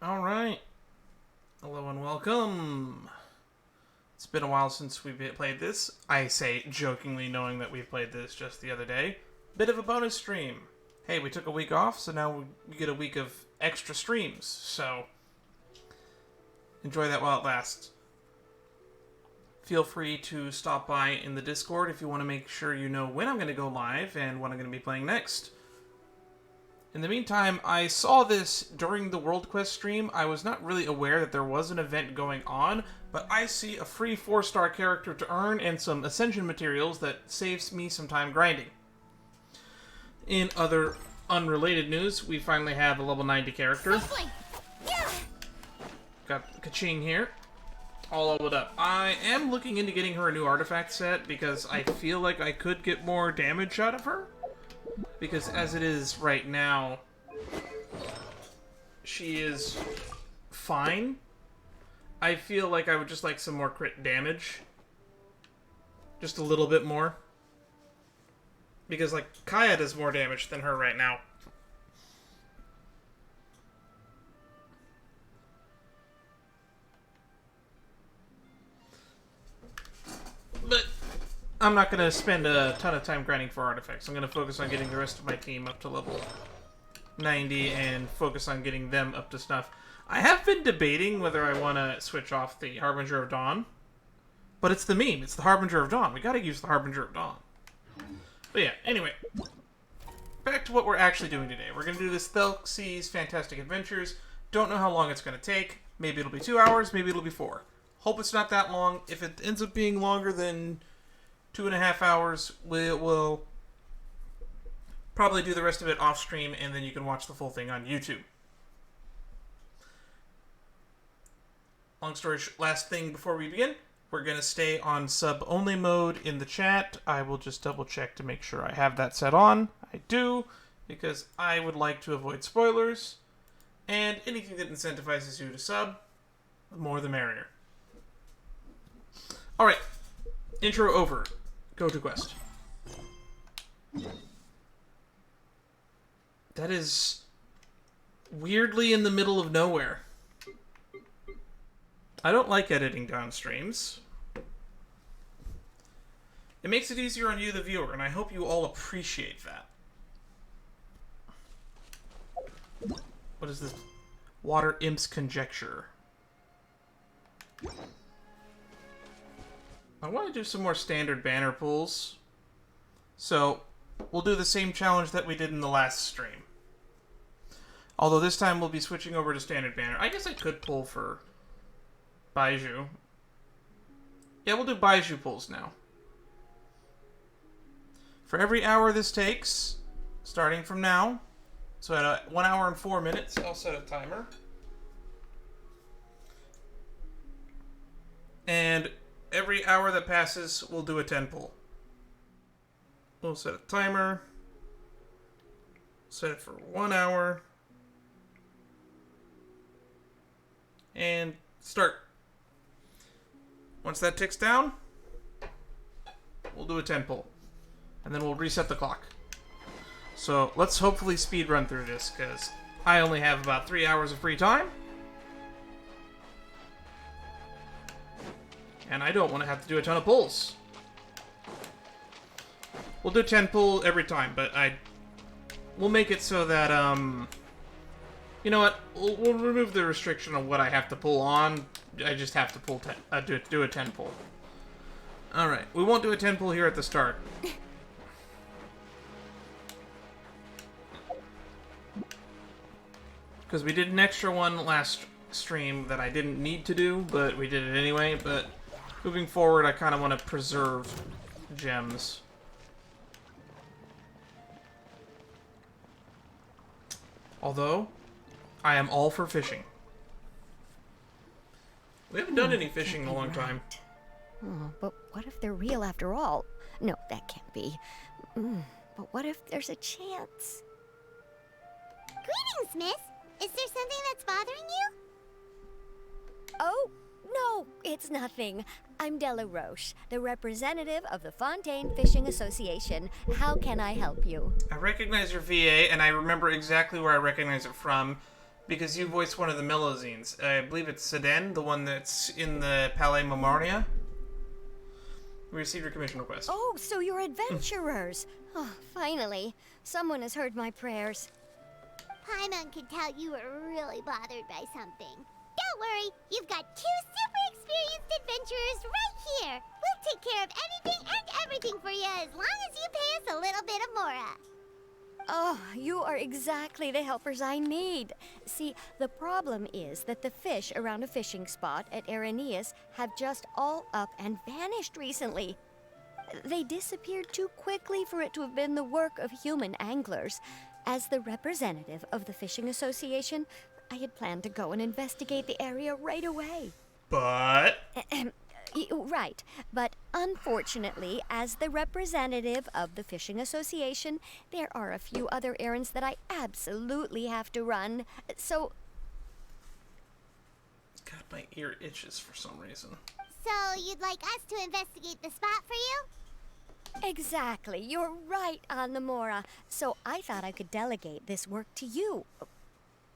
Alright. Hello and welcome. It's been a while since we've played this. I say jokingly, knowing that we played this just the other day. Bit of a bonus stream. Hey, we took a week off, so now we get a week of extra streams. So, enjoy that while it lasts. Feel free to stop by in the Discord if you want to make sure you know when I'm going to go live and what I'm going to be playing next. In the meantime, I saw this during the World Quest stream. I was not really aware that there was an event going on, but I see a free 4-star character to earn and some Ascension materials that saves me some time grinding. In other unrelated news, we finally have a level 90 character. Got Kaching here. All leveled up. I am looking into getting her a new artifact set because I feel like I could get more damage out of her. Because as it is right now, she is fine. I feel like I would just like some more crit damage. Just a little bit more. Because, like, Kaya does more damage than her right now. But I'm not going to spend a ton of time grinding for artifacts. I'm going to focus on getting the rest of my team up to level 90 and focus on getting them up to snuff. I have been debating whether I want to switch off the Harbinger of Dawn. But it's the meme. It's the Harbinger of Dawn. We got to use the Harbinger of Dawn. But yeah, anyway. Back to what we're actually doing today. We're going to do this Thelxie's Fantastic Adventures. Don't know how long it's going to take. Maybe it'll be 2 hours. Maybe it'll be 4. Hope it's not that long. If it ends up being longer than 2.5 hours, we'll probably do the rest of it off stream, and then you can watch the full thing on YouTube. Long story short, last thing before we begin, we're going to stay on sub-only mode in the chat. I will just double-check to make sure I have that set on. I do, because I would like to avoid spoilers, and anything that incentivizes you to sub, the more the merrier. Alright, intro over. Go to quest. That is weirdly in the middle of nowhere. I don't like editing down streams. It makes it easier on you, the viewer, and I hope you all appreciate that. What is this? Water Imp's Conjecture. I want to do some more standard banner pulls. So, we'll do the same challenge that we did in the last stream. Although this time we'll be switching over to standard banner. I guess I could pull for Baiju. Yeah, we'll do Baiju pulls now. For every hour this takes, starting from now, so at 1 hour and 4 minutes, I'll set a timer. And every hour that passes, we'll do a 10 pull. We'll set a timer. Set it for 1 hour. And start. Once that ticks down, we'll do a 10 pull. And then we'll reset the clock. So let's hopefully speed run through this, because I only have about 3 hours of free time. And I don't want to have to do a ton of pulls. We'll do 10 pull every time, but we'll make it so that, you know what? We'll remove the restriction on what I have to pull on. I just have to pull do a 10 pull. Alright, we won't do a 10 pull here at the start. Because we did an extra one last stream that I didn't need to do, but we did it anyway, but moving forward, I kind of want to preserve gems. Although, I am all for fishing. We haven't done any fishing in a long time. Oh, but what if they're real after all? No, that can't be. But what if there's a chance? Greetings, miss. Is there something that's bothering you? Oh, no, it's nothing. I'm Della Roche, the representative of the Fontaine Fishing Association. How can I help you? I recognize your VA, and I remember exactly where I recognize it from. Because you voiced one of the Melusines. I believe it's Sedan, the one that's in the Palais Memoria. We received your commission request. Oh, so you're adventurers. Oh, finally. Someone has heard my prayers. Paimon could tell you were really bothered by something. Don't worry, you've got 2 super experienced adventurers right here. We'll take care of anything and everything for you as long as you pay us a little bit of mora. Oh, you are exactly the helpers I need. See, the problem is that the fish around a fishing spot at Araneus have just all up and vanished recently. They disappeared too quickly for it to have been the work of human anglers. As the representative of the Fishing Association, I had planned to go and investigate the area right away. But... Right, but unfortunately, as the representative of the Fishing Association, there are a few other errands that I absolutely have to run. So... God, my ear itches for some reason. So you'd like us to investigate the spot for you? Exactly, you're right on the Mora. So I thought I could delegate this work to you.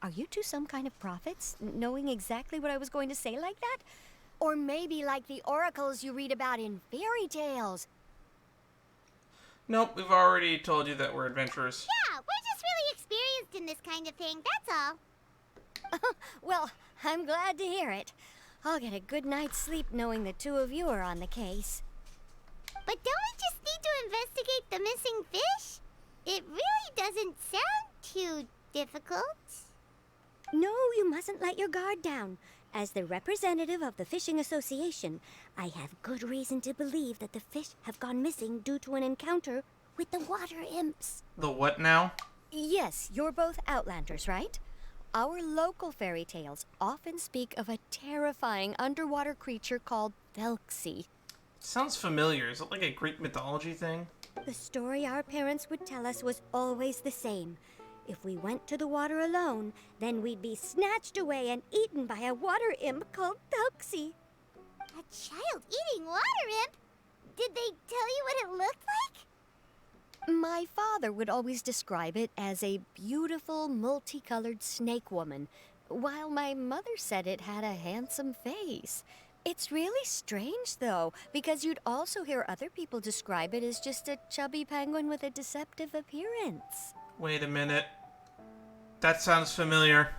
Are you two some kind of prophets, knowing exactly what I was going to say like that? Or maybe like the oracles you read about in fairy tales. Nope, we've already told you that we're adventurers. Yeah, we're just really experienced in this kind of thing, that's all. Well, I'm glad to hear it. I'll get a good night's sleep knowing the two of you are on the case. But don't we just need to investigate the missing fish? It really doesn't sound too difficult. No, you mustn't let your guard down. As the representative of the Fishing Association, I have good reason to believe that the fish have gone missing due to an encounter with the water imps. The what now? Yes, you're both Outlanders, right? Our local fairy tales often speak of a terrifying underwater creature called Thelxie. Sounds familiar. Is it like a Greek mythology thing? The story our parents would tell us was always the same. If we went to the water alone, then we'd be snatched away and eaten by a water imp called Thelxie. A child eating water imp? Did they tell you what it looked like? My father would always describe it as a beautiful, multicolored snake woman, while my mother said it had a handsome face. It's really strange, though, because you'd also hear other people describe it as just a chubby penguin with a deceptive appearance. Wait a minute. That sounds familiar.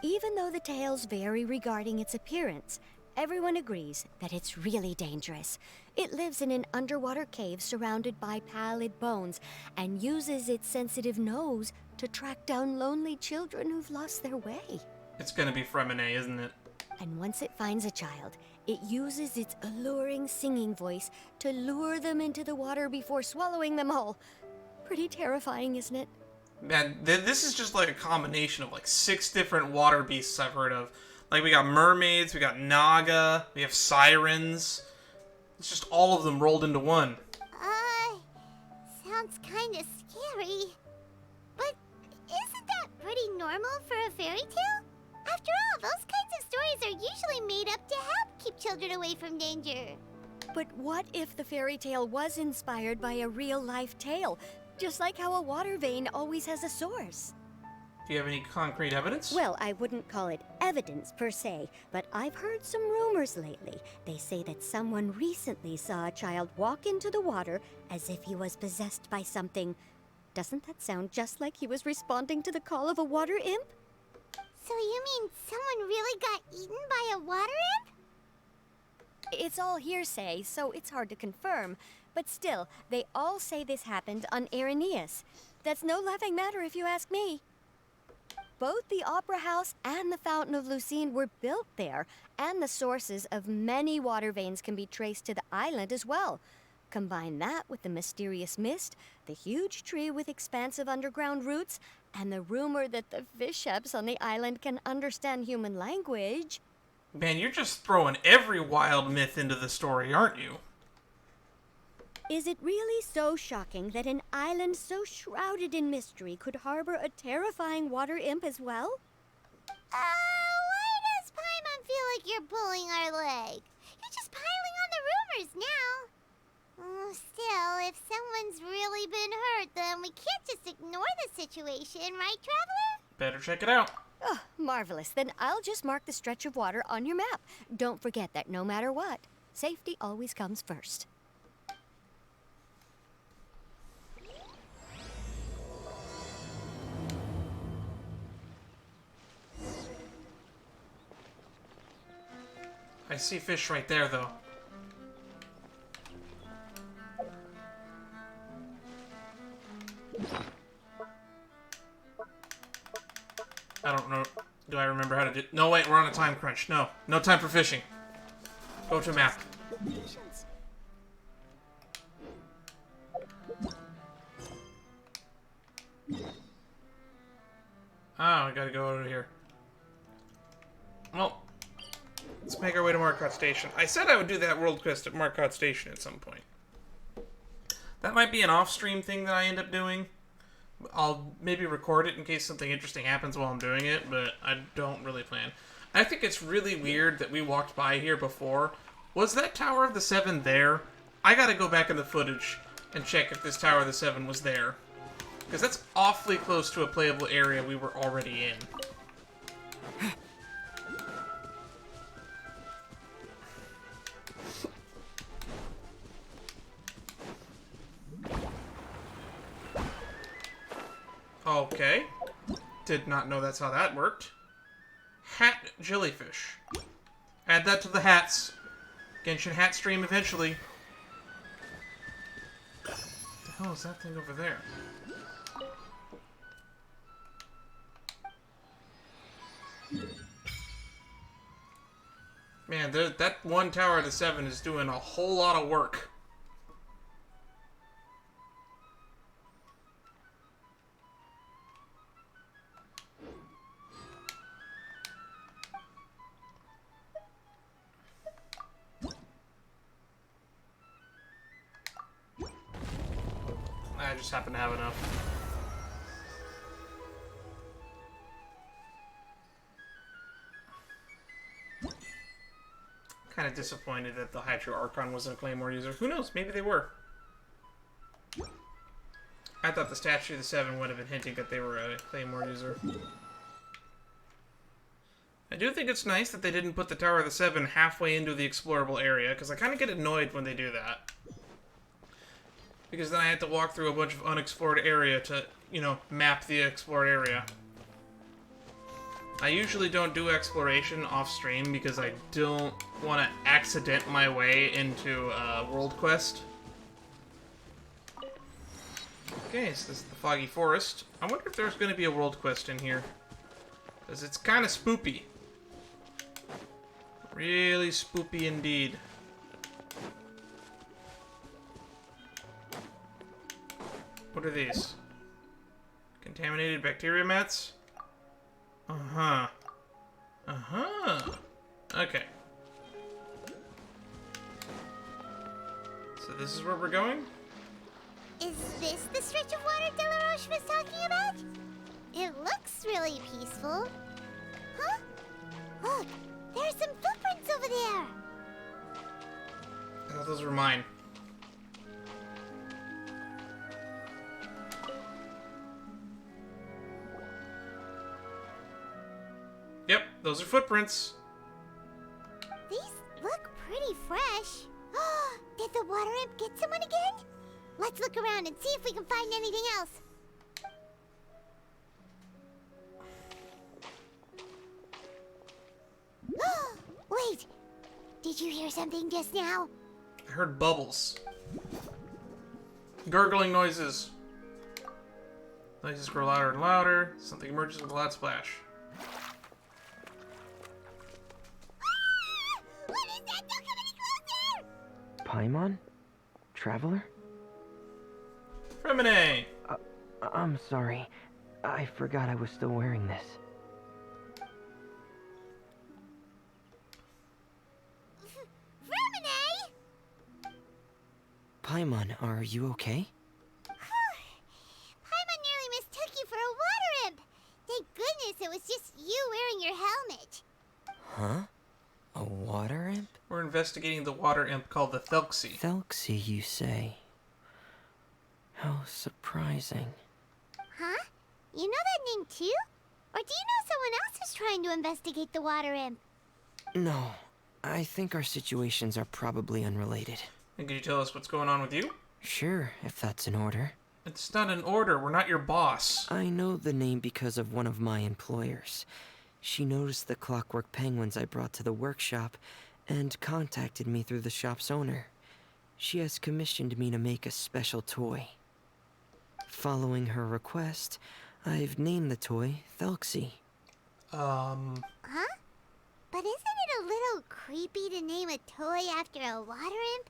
Even though the tales vary regarding its appearance, everyone agrees that it's really dangerous. It lives in an underwater cave surrounded by pallid bones and uses its sensitive nose to track down lonely children who've lost their way. It's gonna be Fremine, isn't it? And once it finds a child, it uses its alluring singing voice to lure them into the water before swallowing them all. Pretty terrifying, isn't it? Man, this is just like a combination of like 6 different water beasts I've heard of. Like we got mermaids, we got naga, we have sirens. It's just all of them rolled into one. Sounds kinda scary. But isn't that pretty normal for a fairy tale? After all, those kinds of stories are usually made up to help keep children away from danger. But what if the fairy tale was inspired by a real-life tale? Just like how a water vein always has a source. Do you have any concrete evidence? Well, I wouldn't call it evidence per se, but I've heard some rumors lately. They say that someone recently saw a child walk into the water as if he was possessed by something. Doesn't that sound just like he was responding to the call of a water imp? So you mean someone really got eaten by a water imp? It's all hearsay, so it's hard to confirm. But still, they all say this happened on Araneus. That's no laughing matter if you ask me. Both the Opera House and the Fountain of Lucine were built there, and the sources of many water veins can be traced to the island as well. Combine that with the mysterious mist, the huge tree with expansive underground roots, and the rumor that the fish-eps on the island can understand human language. Man, you're just throwing every wild myth into the story, aren't you? Is it really so shocking that an island so shrouded in mystery could harbor a terrifying water imp as well? Why does Paimon feel like you're pulling our leg? You're just piling on the rumors now. Still, if someone's really been hurt, then we can't just ignore the situation, right, Traveler? Better check it out. Oh, marvelous. Then I'll just mark the stretch of water on your map. Don't forget that no matter what, safety always comes first. I see fish right there, though. I don't know. Do I remember how to do... No, wait, we're on a time crunch. No. No time for fishing. Go to map. Ah, we gotta go over here. Well, let's make our way to Marcotte Station. I said I would do that world quest at Marcotte Station at some point. That might be an off-stream thing that I end up doing. I'll maybe record it in case something interesting happens while I'm doing it, but I don't really plan. I think it's really weird that we walked by here before. Was that Tower of the Seven there? I gotta go back in the footage and check if this Tower of the Seven was there. Because that's awfully close to a playable area we were already in. Okay. Did not know that's how that worked. Hat jellyfish. Add that to the hats. Genshin hat stream eventually. What the hell is that thing over there? Man, that one Tower of the Seven is doing a whole lot of work. I just happen to have enough. Kind of disappointed that the Hydro Archon wasn't a Claymore user. Who knows? Maybe they were. I thought the Statue of the Seven would have been hinting that they were a Claymore user. I do think it's nice that they didn't put the Tower of the Seven halfway into the explorable area, because I kind of get annoyed when they do that. Because then I have to walk through a bunch of unexplored area to, you know, map the explored area. I usually don't do exploration off-stream because I don't want to accident my way into a world quest. Okay, so this is the Foggy Forest. I wonder if there's going to be a world quest in here. Because it's kind of spoopy. Really spoopy indeed. What are these? Contaminated bacteria mats? Uh-huh. Uh-huh. Okay. So this is where we're going? Is this the stretch of water Delaroche was talking about? It looks really peaceful. Huh? Look, there's some footprints over there. I thought those were mine. Yep, those are footprints. These look pretty fresh. Did the water imp get someone again? Let's look around and see if we can find anything else. Wait, did you hear something just now? I heard bubbles. Gurgling noises. Noises grow louder and louder. Something emerges with a loud splash. What is that? Don't come any closer! Paimon? Traveler? Remine! I'm sorry. I forgot I was still wearing this. Remine! Paimon, are you okay? Paimon nearly mistook you for a water imp. Thank goodness it was just you wearing your helmet. Huh? A water imp? We're investigating the water imp called the Thelxie. Thelxie, you say? How surprising. Huh? You know that name too? Or do you know someone else is trying to investigate the water imp? No, I think our situations are probably unrelated. And can you tell us what's going on with you? Sure, if that's in order. It's not an order. We're not your boss. I know the name because of one of my employers. She noticed the clockwork penguins I brought to the workshop and contacted me through the shop's owner. She has commissioned me to make a special toy. Following her request, I've named the toy Thelxie. Huh? But isn't it a little creepy to name a toy after a water imp?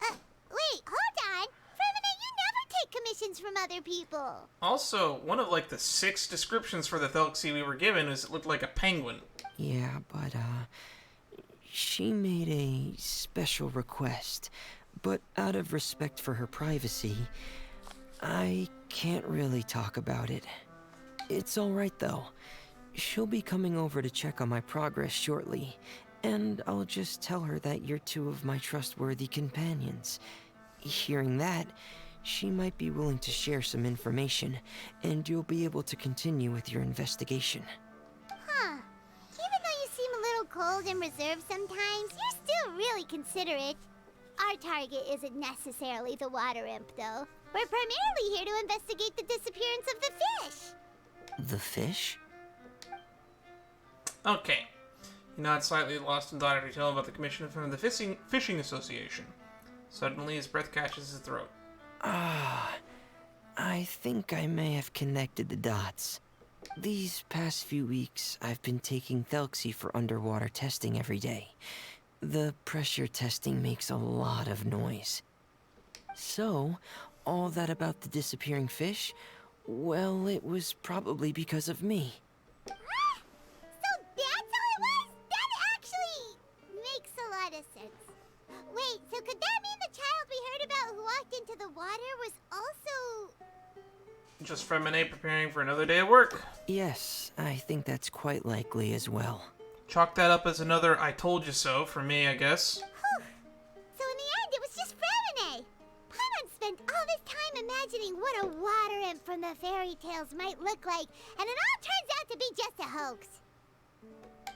Wait, hold on! Fremina, you never take commissions from other people! Also, one of like the 6 descriptions for the Thelxie we were given is it looked like a penguin. Yeah, but, she made a special request, but out of respect for her privacy, I can't really talk about it. It's alright though. She'll be coming over to check on my progress shortly, and I'll just tell her that you're 2 of my trustworthy companions. Hearing that, she might be willing to share some information, and you'll be able to continue with your investigation. Huh. Even though you seem a little cold and reserved sometimes, you're still really considerate. Our target isn't necessarily the water imp, though. We're primarily here to investigate the disappearance of the fish. The fish? Okay. You nod slightly lost in thought after you tell him about the commission from the Fishing Association. Suddenly, his breath catches his throat. I think I may have connected the dots. These past few weeks, I've been taking Thelxie for underwater testing every day. The pressure testing makes a lot of noise. So, all that about the disappearing fish, well, it was probably because of me. So that's how it was? That actually makes a lot of sense. Wait, so could that mean the child we heard about who walked into the water was also... Just Femine preparing for another day of work. Yes, I think that's quite likely as well. Chalk that up as another I told you so for me, I guess. Whew. So in the end, it was just Fremine. Paimon spent all this time imagining what a water imp from the fairy tales might look like, and it all turns out to be just a hoax.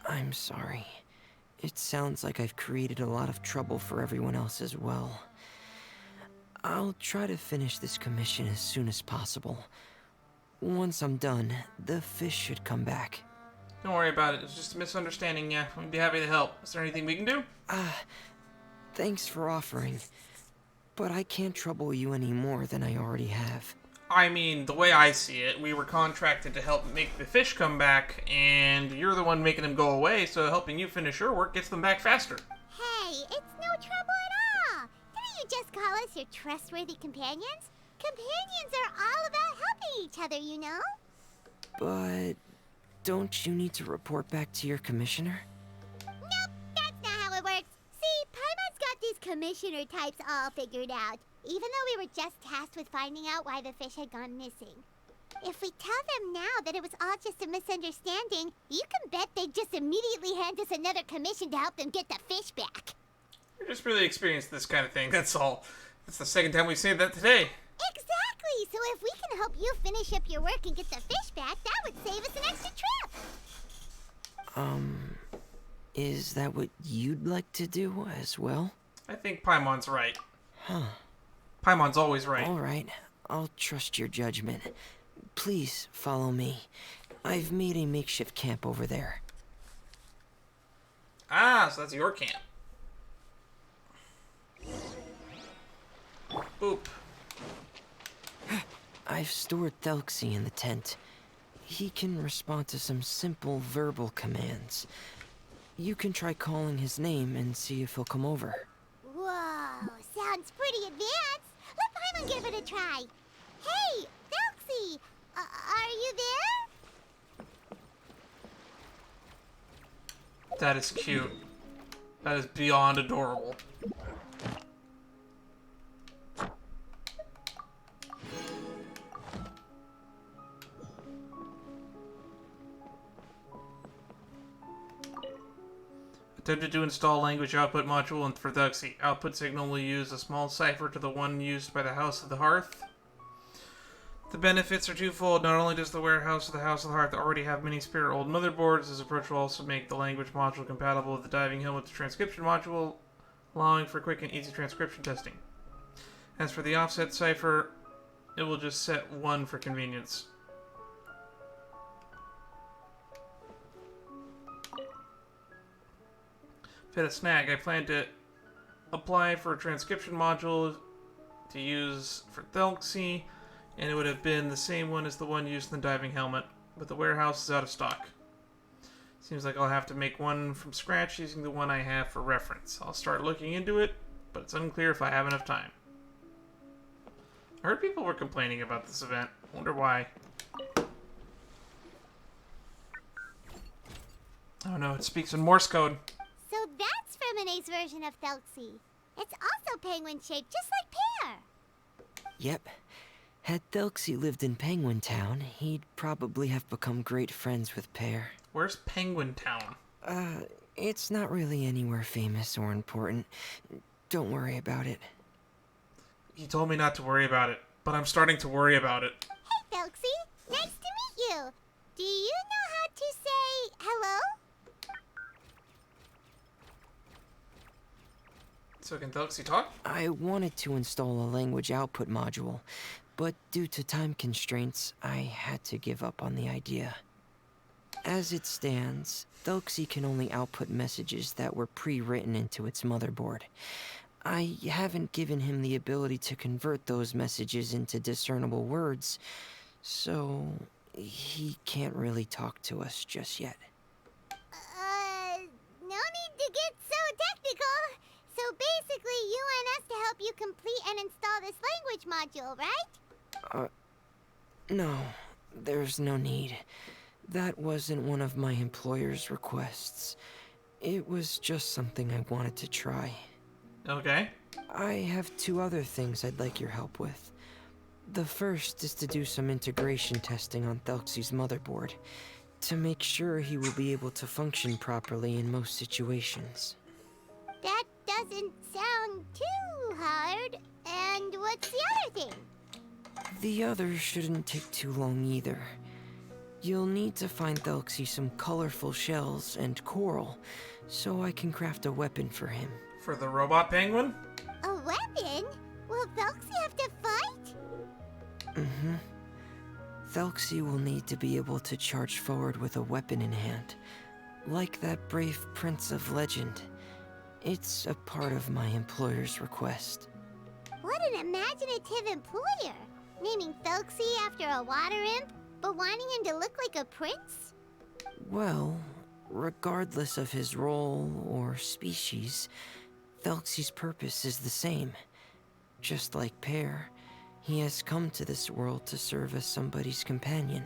I'm sorry. It sounds like I've created a lot of trouble for everyone else as well. I'll try to finish this commission as soon as possible. Once I'm done, the fish should come back. Don't worry about it. It's just a misunderstanding, yeah. We'd be happy to help. Is there anything we can do? Thanks for offering. But I can't trouble you any more than I already have. I mean, the way I see it, we were contracted to help make the fish come back, and you're the one making them go away, so helping you finish your work gets them back faster. Hey, it's no trouble at all. Didn't you just call us your trustworthy companions? Companions are all about helping each other, you know? But don't you need to report back to your commissioner? Nope, that's not how it works. See, Paimon's got these commissioner types all figured out, even though we were just tasked with finding out why the fish had gone missing. If we tell them now that it was all just a misunderstanding, you can bet they'd just immediately hand us another commission to help them get the fish back. We're just really experienced this kind of thing, that's all. That's the second time we've said that today. Exactly! So if we can help you finish up your work and get the fish back, that would save us an extra trip! Is that what you'd like to do as well? I think Paimon's right. Huh. Paimon's always right. Alright, I'll trust your judgment. Please follow me. I've made a makeshift camp over there. Ah, so that's your camp. Boop. I've stored Thelxie in the tent. He can respond to some simple verbal commands. You can try calling his name and see if he'll come over. Whoa, sounds pretty advanced. Let Paimon give it a try. Hey, Thelxie, are you there? That is cute. That is beyond adorable. Attempted to install language output module for Thelxie. Output signal will use a small cipher to the one used by the House of the Hearth. The benefits are twofold. Not only does the warehouse of the House of the Heart already have many spare old motherboards, this approach will also make the language module compatible with the diving helmet, the transcription module, allowing for quick and easy transcription testing. As for the offset cipher, it will just set 1 for convenience. If hit a snag, I plan to apply for a transcription module to use for Thelxie, and it would have been the same one as the one used in the diving helmet, but the warehouse is out of stock. Seems like I'll have to make one from scratch using the one I have for reference. I'll start looking into it, but it's unclear if I have enough time. I heard people were complaining about this event. Wonder why. Oh no, it speaks in Morse code. So that's Fremone's version of Thelxie. It's also penguin-shaped, just like Pear. Yep. Had Thelxie lived in Penguin Town, he'd probably have become great friends with Pear. Where's Penguin Town? It's not really anywhere famous or important. Don't worry about it. He told me not to worry about it, but I'm starting to worry about it. Hey, Thelxie. Nice to meet you. Do you know how to say hello? So can Thelxie talk? I wanted to install a language output module, but due to time constraints, I had to give up on the idea. As it stands, Thelxie can only output messages that were pre-written into its motherboard. I haven't given him the ability to convert those messages into discernible words, so he can't really talk to us just yet. No need to get so technical. So basically, you want us to help you complete and install this language module, right? No, there's no need. That wasn't one of my employer's requests. It was just something I wanted to try. Okay. I have 2 other things I'd like your help with. The first is to do some integration testing on Thelxie's motherboard, to make sure he will be able to function properly in most situations. That doesn't sound too hard. And what's the other thing? The other shouldn't take too long either. You'll need to find Thelxie some colorful shells and coral, so I can craft a weapon for him. For the robot penguin? A weapon? Will Thelxie have to fight? Mm-hmm. Thelxie will need to be able to charge forward with a weapon in hand, like that brave prince of legend. It's a part of my employer's request. What an imaginative employer! Naming Thelxie after a water imp, but wanting him to look like a prince? Well, regardless of his role or species, Thelxie's purpose is the same. Just like Pear, he has come to this world to serve as somebody's companion.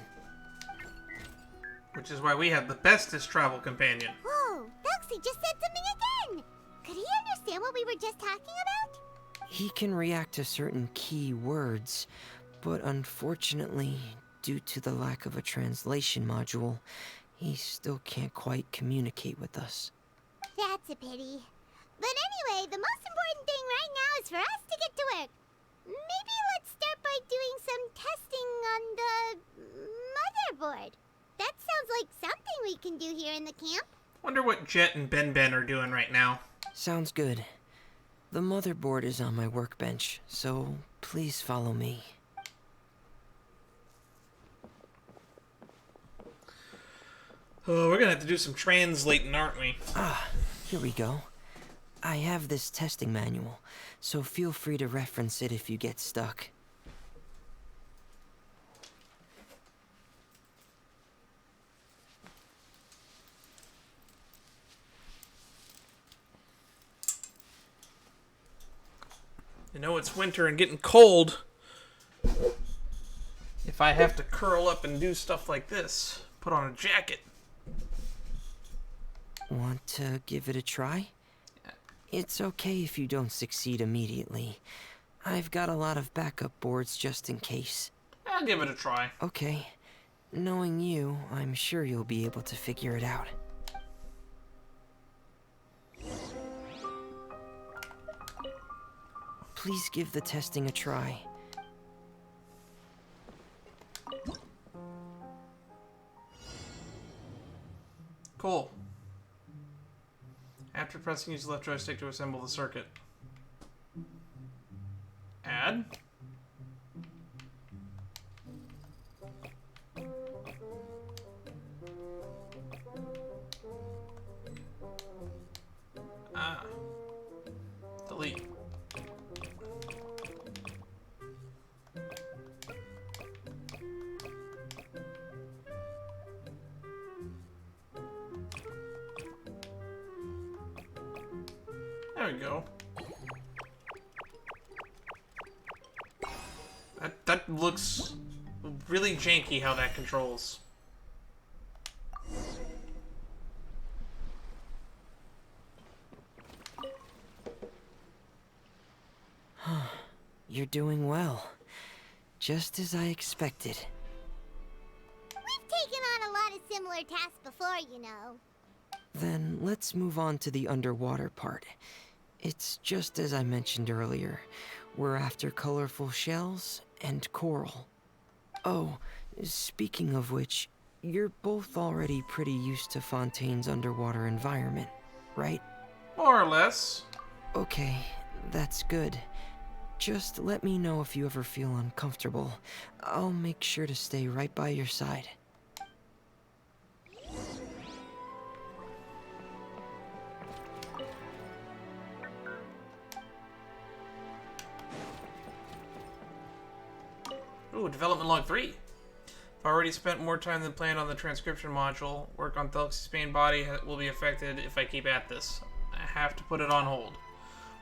Which is why we have the bestest travel companion. Whoa, Thelxie just said something again! Could he understand what we were just talking about? He can react to certain key words, but unfortunately, due to the lack of a translation module, he still can't quite communicate with us. That's a pity. But anyway, the most important thing right now is for us to get to work. Maybe let's start by doing some testing on the motherboard. That sounds like something we can do here in the camp. Wonder what Jet and Ben are doing right now. Sounds good. The motherboard is on my workbench, so please follow me. Oh, we're gonna have to do some translating, aren't we? Here we go. I have this testing manual, so feel free to reference it if you get stuck. You know, it's winter and getting cold. If I have to curl up and do stuff like this, put on a jacket. Want to give it a try? It's okay if you don't succeed immediately. I've got a lot of backup boards just in case. I'll give it a try. Okay. Knowing you, I'm sure you'll be able to figure it out. Please give the testing a try. Cool. After pressing, use the left joystick to assemble the circuit. Add. Ah. Delete. There we go. That looks really janky how that controls. You're doing well. Just as I expected. We've taken on a lot of similar tasks before, you know. Then let's move on to the underwater part. It's just as I mentioned earlier. We're after colorful shells and coral. Oh, speaking of which, you're both already pretty used to Fontaine's underwater environment, right? More or less. Okay, that's good. Just let me know if you ever feel uncomfortable. I'll make sure to stay right by your side. Ooh, development log 3. I've already spent more time than planned on the transcription module. Work on Thelxie's main body will be affected if I keep at this. I have to put it on hold.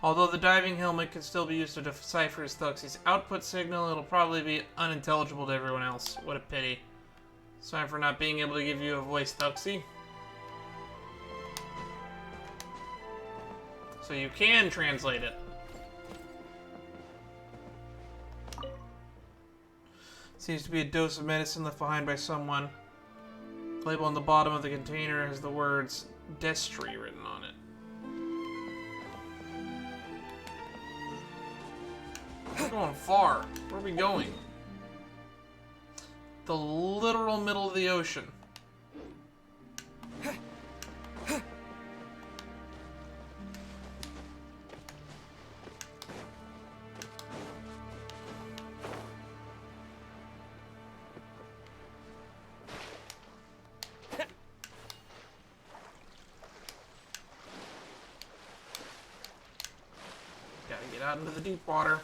Although the diving helmet can still be used to decipher Thelxie's output signal, it'll probably be unintelligible to everyone else. What a pity. Sorry for not being able to give you a voice, Thelxie. So you can translate it. Seems to be a dose of medicine left behind by someone. The label on the bottom of the container has the words Destry written on it. We're going far. Where are we going? The literal middle of the ocean. Gotta get out into the deep water.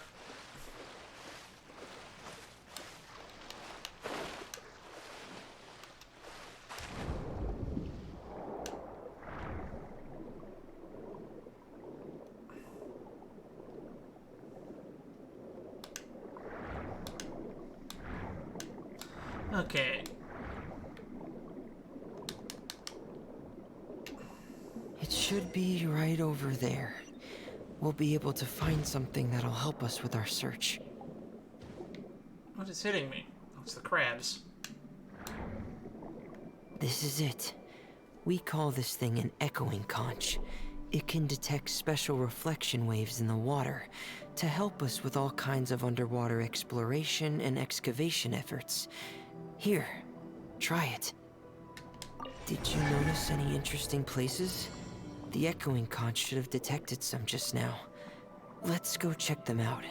Okay. It should be right over there. We'll be able to find something that'll help us with our search. What is hitting me? Oh, it's the crabs. This is it. We call this thing an echoing conch. It can detect special reflection waves in the water to help us with all kinds of underwater exploration and excavation efforts. Here, try it. Did you notice any interesting places? The echoing conch should have detected some just now. Let's go check them out.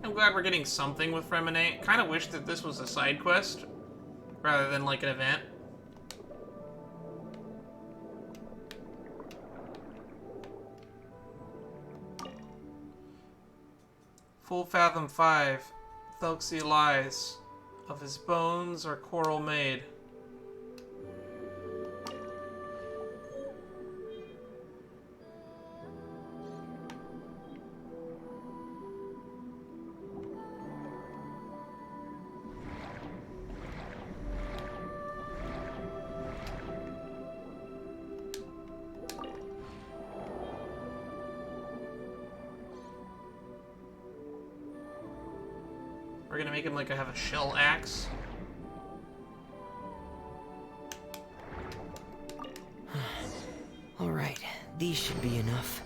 I'm glad we're getting something with Ep98. Kind of wish that this was a side quest rather than like an event. Full Fathom 5. Thelxie lies. Of his bones are coral made. We're gonna make him like have a shell axe. Alright, these should be enough.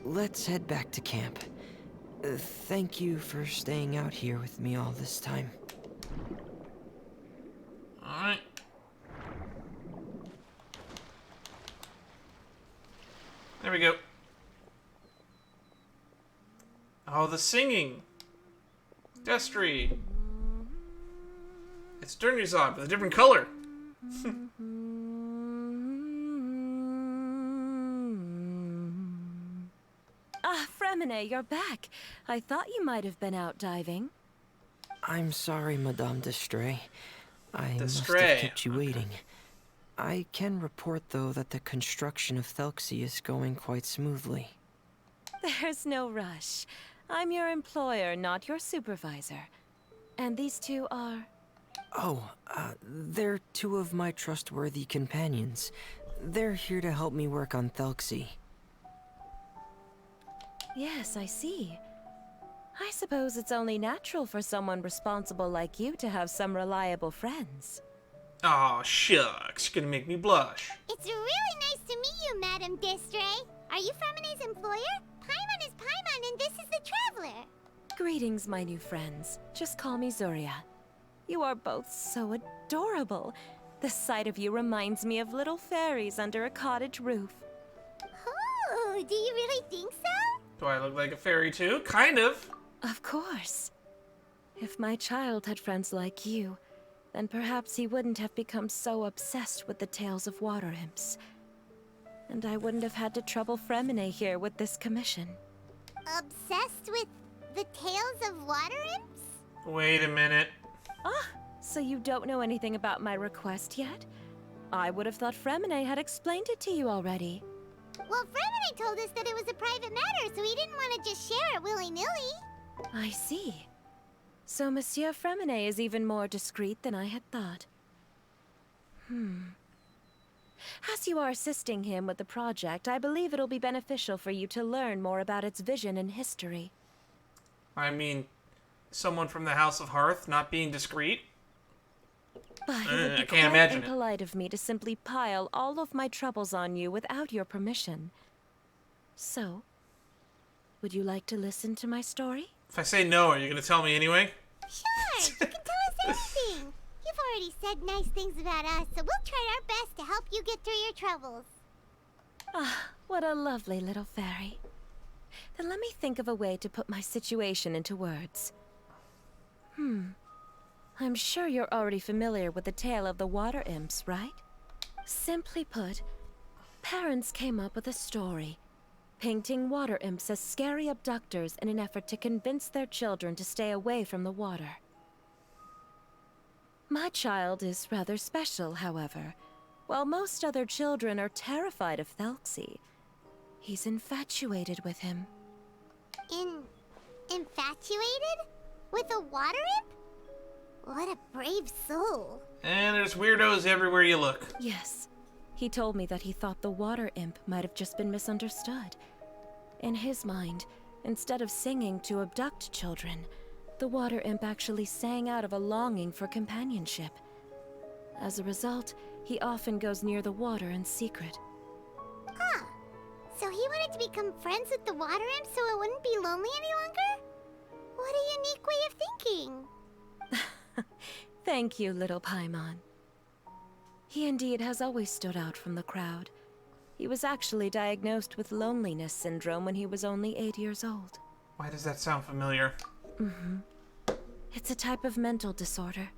Let's head back to camp. Thank you for staying out here with me all this time. Alright. There we go. Oh, the singing. Destry. It's Durnizog with a different color. Ah, Fremine, you're back. I thought you might have been out diving. I'm sorry, Madame Destray. I must have Destray. kept you waiting. I can report, though, that the construction of Thelxie is going quite smoothly. There's no rush. I'm your employer, not your supervisor. And these two are... Oh, they're two of my trustworthy companions. They're here to help me work on Thelxie. Yes, I see. I suppose it's only natural for someone responsible like you to have some reliable friends. Aw, shucks. Gonna make me blush. It's really nice to meet you, Madame Destray. Are you Fremine's employer? Paimon is Paimon, and this is the Traveler. Greetings, my new friends. Just call me Zuria. You are both so adorable. The sight of you reminds me of little fairies under a cottage roof. Oh, do you really think so? Do I look like a fairy too? Kind of. Of course. If my child had friends like you, then perhaps he wouldn't have become so obsessed with the tales of water imps. And I wouldn't have had to trouble Fremine here with this commission. Obsessed with the tales of water imps? Wait a minute. Ah, so you don't know anything about my request yet? I would have thought Fremine had explained it to you already. Well, Fremine told us that it was a private matter, so he didn't want to just share it willy-nilly. I see. So Monsieur Fremine is even more discreet than I had thought. As you are assisting him with the project, I believe it'll be beneficial for you to learn more about its vision and history. I mean, someone from the House of Hearth not being discreet? But it would I be can't quite imagine it. impolite of me to simply pile all of my troubles on you without your permission. So, would you like to listen to my story? If I say no, are you gonna tell me anyway? Sure, you can tell us anything. You've already said nice things about us, so we'll try our best to help you get through your troubles. Ah, what a lovely little fairy. Then let me think of a way to put my situation into words. I'm sure you're already familiar with the tale of the water imps, right? Simply put, parents came up with a story, painting water imps as scary abductors in an effort to convince their children to stay away from the water. My child is rather special, however. While most other children are terrified of Thelxie, he's infatuated with him. Infatuated? With a water imp? What a brave soul. And there's weirdos everywhere you look. Yes. He told me that he thought the water imp might have just been misunderstood. In his mind, instead of singing to abduct children, the water imp actually sang out of a longing for companionship. As a result, he often goes near the water in secret. Ah, so he wanted to become friends with the water imp so it wouldn't be lonely any longer? What a unique way of thinking. Thank you, little Paimon. He indeed has always stood out from the crowd. He was actually diagnosed with loneliness syndrome when he was only 8 years old. Why does that sound familiar? It's a type of mental disorder.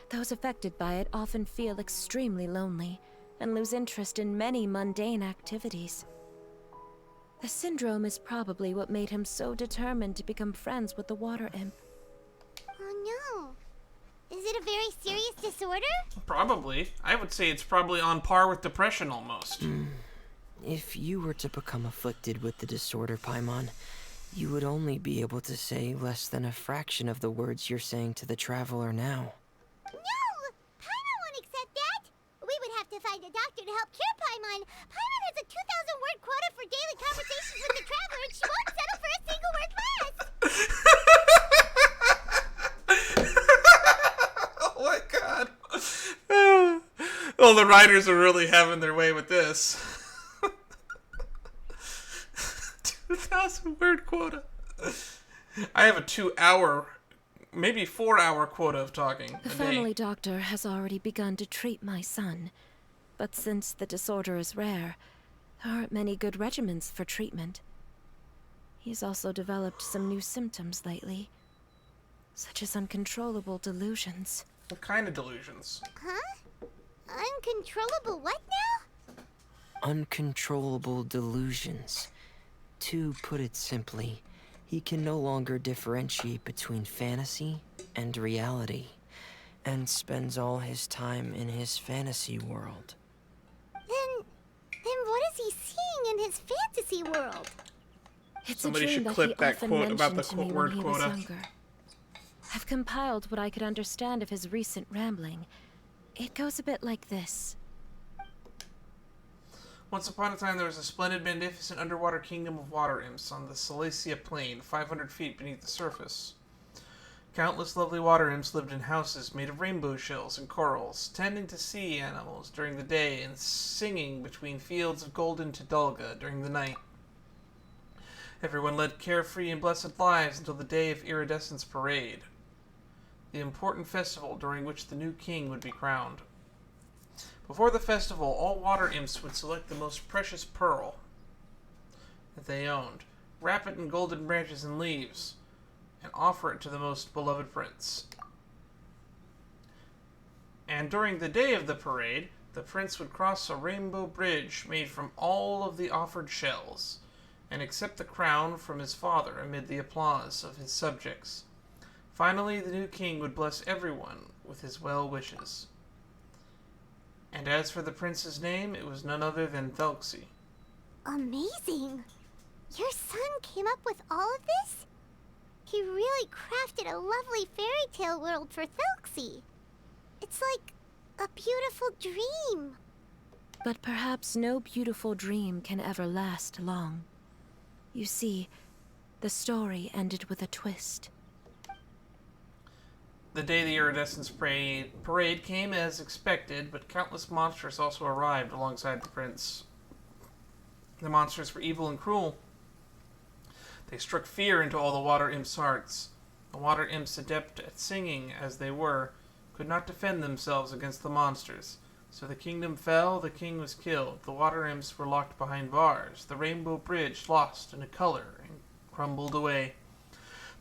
Those affected by it often feel extremely lonely and lose interest in many mundane activities. The syndrome is probably what made him so determined to become friends with the water imp. Oh no. Is it a very serious disorder? Probably. I would say it's probably on par with depression almost. If you were to become afflicted with the disorder, Paimon, you would only be able to say less than a fraction of the words you're saying to the Traveler now. No! Paimon won't accept that! We would have to find a doctor to help cure Paimon. Paimon has a 2,000-word quota for daily conversations with the Traveler, and she won't settle for a single word less! Oh my god. Well, the writers are really having their way with this. 2,000-word quota. I have a 2-hour, maybe 4-hour quota of talking The a family day. doctor has already begun to treat my son. But since the disorder is rare, There aren't many good regimens for treatment. He's also developed some new symptoms lately, such as uncontrollable delusions. What kind of delusions? Huh? Uncontrollable what now? Uncontrollable delusions. To put it simply, he can no longer differentiate between fantasy and reality, and spends all his time in his fantasy world. Then what is he seeing in his fantasy world? It's Somebody a dream should that clip he that often quote about mentioned the to me word when he was quota. younger. I've compiled what I could understand of his recent rambling. It goes a bit like this. Once upon a time, there was a splendid, magnificent underwater kingdom of water imps on the Thelxie plain, 500 feet beneath the surface. Countless lovely water imps lived in houses made of rainbow shells and corals, tending to sea animals during the day and singing between fields of golden Tidalga during the night. Everyone led carefree and blessed lives until the day of Iridescence Parade, the important festival during which the new king would be crowned. Before the festival, all water imps would select the most precious pearl that they owned, wrap it in golden branches and leaves, and offer it to the most beloved prince. And during the day of the parade, the prince would cross a rainbow bridge made from all of the offered shells, and accept the crown from his father amid the applause of his subjects. Finally, the new king would bless everyone with his well wishes. And as for the prince's name, it was none other than Thelxie. Amazing! Your son came up with all of this? He really crafted a lovely fairy tale world for Thelxie. It's like a beautiful dream. But perhaps no beautiful dream can ever last long. You see, the story ended with a twist. The day the Iridescence parade came as expected, but countless monsters also arrived alongside the prince. The monsters were evil and cruel. They struck fear into all the water imps' hearts. The water imps, adept at singing as they were, could not defend themselves against the monsters. So the kingdom fell, the king was killed, the water imps were locked behind bars, the rainbow bridge lost in a color and crumbled away.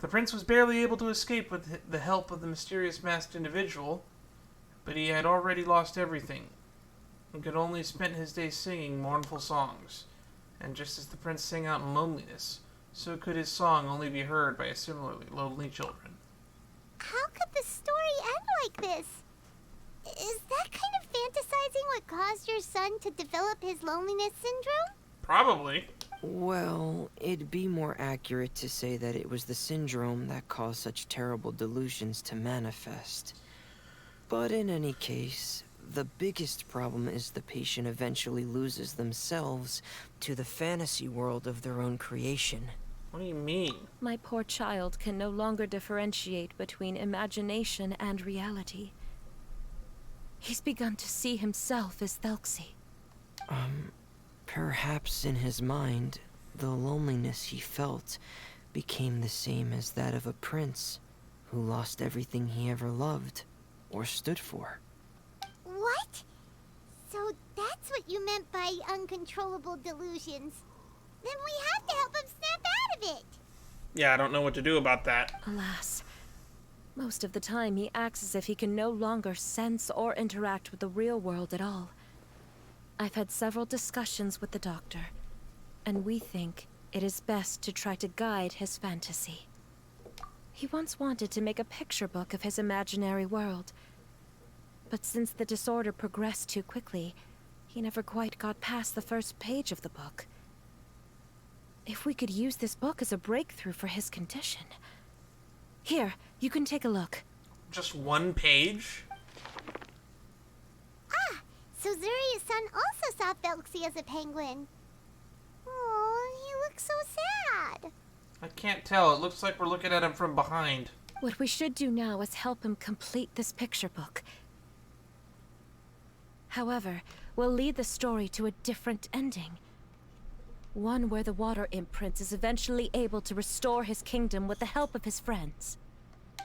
The prince was barely able to escape with the help of the mysterious masked individual, but he had already lost everything, and could only spend his days singing mournful songs. And just as the prince sang out in loneliness, so could his song only be heard by similarly lonely children. How could the story end like this? Is that kind of fantasizing what caused your son to develop his loneliness syndrome? Probably. Well, it'd be more accurate to say that it was the syndrome that caused such terrible delusions to manifest. But in any case, the biggest problem is the patient eventually loses themselves to the fantasy world of their own creation. What do you mean? My poor child can no longer differentiate between imagination and reality. He's begun to see himself as Thelxie. Perhaps in his mind, the loneliness he felt became the same as that of a prince who lost everything he ever loved or stood for. What? So that's what you meant by uncontrollable delusions. Then we have to help him snap out of it. Yeah, I don't know what to do about that. Alas, most of the time he acts as if he can no longer sense or interact with the real world at all. I've had several discussions with the doctor, and we think it is best to try to guide his fantasy. He once wanted to make a picture book of his imaginary world, but since the disorder progressed too quickly, he never quite got past the first page of the book. If we could use this book as a breakthrough for his condition. Here, you can take a look. Just one page? So Zuri's son also saw Thelxie as a penguin. Oh, he looks so sad. I can't tell. It looks like we're looking at him from behind. What we should do now is help him complete this picture book. However, we'll lead the story to a different ending. One where the Water Imp Prince is eventually able to restore his kingdom with the help of his friends.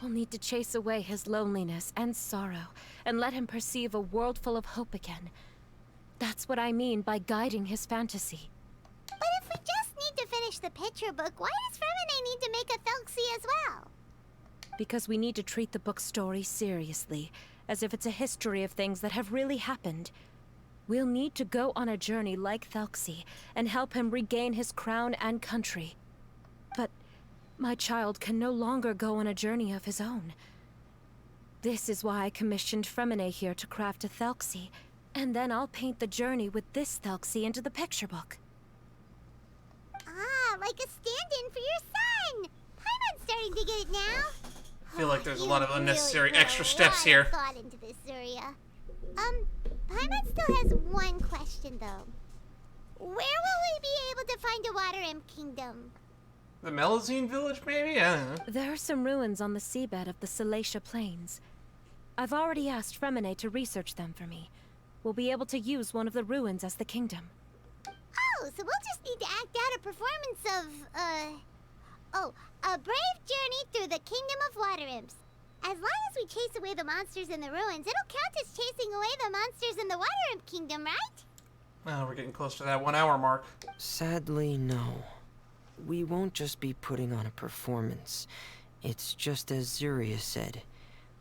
We'll need to chase away his loneliness and sorrow, and let him perceive a world full of hope again. That's what I mean by guiding his fantasy. But if we just need to finish the picture book, why does Fremine need to make a Thelxie as well? Because we need to treat the book's story seriously, as if it's a history of things that have really happened. We'll need to go on a journey like Thelxie and help him regain his crown and country. But my child can no longer go on a journey of his own. This is why I commissioned Fremine here to craft a Thelxie, and then I'll paint the journey with this Thelxie into the picture book. Ah, like a stand-in for your son! Paimon's starting to get it now. I feel like there's a lot of You unnecessary really put extra a steps lot here. of thought into this, Zuria. Paimon still has one question, though. Where will we be able to find a Water Imp Kingdom? The Melazine village, maybe? I don't know. There are some ruins on the seabed of the Salacia Plains. I've already asked Fremine to research them for me. We'll be able to use one of the ruins as the kingdom. Oh, so we'll just need to act out a performance of, a brave journey through the Kingdom of Water Imps. As long as we chase away the monsters in the ruins, it'll count as chasing away the monsters in the Water Imp Kingdom, right? Oh, we're getting close to that 1 hour mark. Sadly, no. We won't just be putting on a performance. It's just as Zuria said.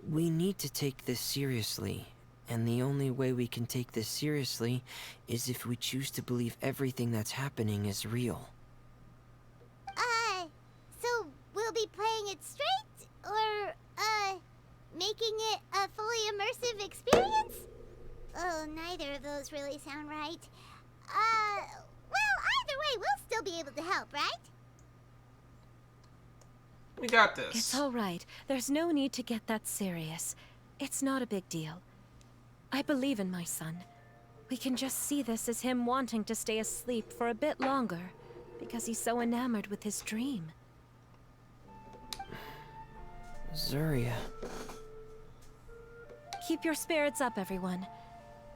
We need to take this seriously. And the only way we can take this seriously is if we choose to believe everything that's happening is real. So we'll be playing it straight? Or, making it a fully immersive experience? Oh, neither of those really sound right. Well, either way, we'll still be able to help, right? We got this. It's all right. There's no need to get that serious. It's not a big deal. I believe in my son. We can just see this as him wanting to stay asleep for a bit longer, because he's so enamored with his dream. Zuria. Keep your spirits up, everyone.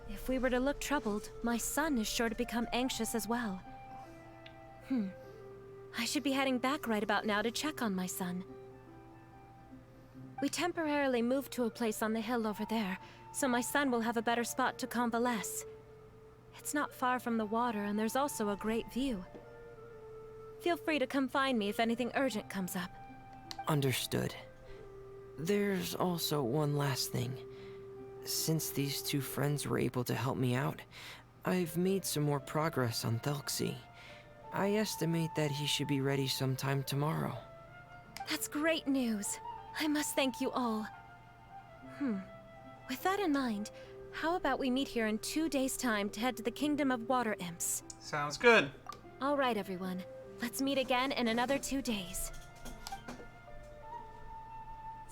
If we were to look troubled, my son is sure to become anxious as well. I should be heading back right about now to check on my son. We temporarily moved to a place on the hill over there, so my son will have a better spot to convalesce. It's not far from the water, and there's also a great view. Feel free to come find me if anything urgent comes up. Understood. There's also one last thing. Since these two friends were able to help me out, I've made some more progress on Thelxie. I estimate that he should be ready sometime tomorrow. That's great news. I must thank you all. With that in mind, how about we meet here in 2 days' time to head to the Kingdom of Water Imps? Sounds good. All right, everyone. Let's meet again in another 2 days.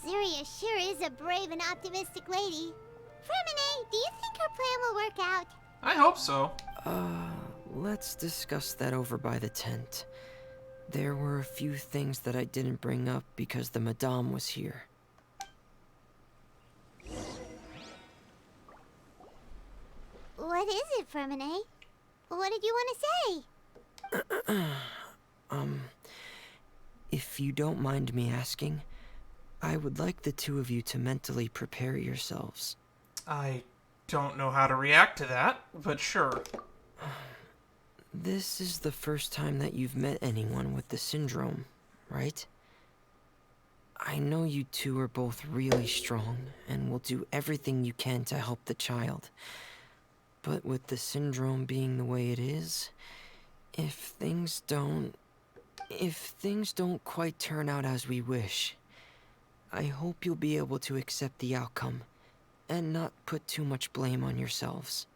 Zuria sure is a brave and optimistic lady. Fremine, do you think her plan will work out? I hope so. Let's discuss that over by the tent. There were a few things that I didn't bring up because the Madame was here. What is it, Fremine? What did you want to say? If you don't mind me asking, I would like the two of you to mentally prepare yourselves. I don't know how to react to that, but sure. This is the first time that you've met anyone with the syndrome, right? I know you two are both really strong and will do everything you can to help the child. But with the syndrome being the way it is, if things don't quite turn out as we wish, I hope you'll be able to accept the outcome and not put too much blame on yourselves.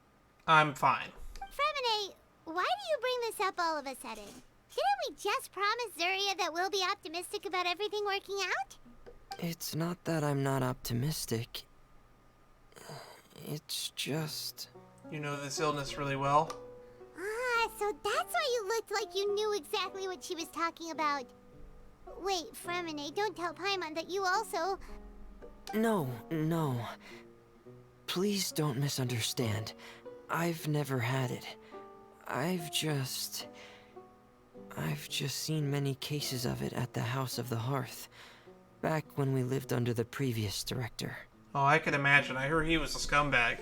I'm fine. Fremine, why do you bring this up all of a sudden? Didn't we just promise Zuria that we'll be optimistic about everything working out? It's not that I'm not optimistic. It's just... You know this illness really well. Ah, so that's why you looked like you knew exactly what she was talking about. Wait, Fremine, don't tell Paimon that you also... No. Please don't misunderstand. I've never had it. I've just seen many cases of it at the House of the Hearth, back when we lived under the previous director. Oh, I could imagine. I heard he was a scumbag.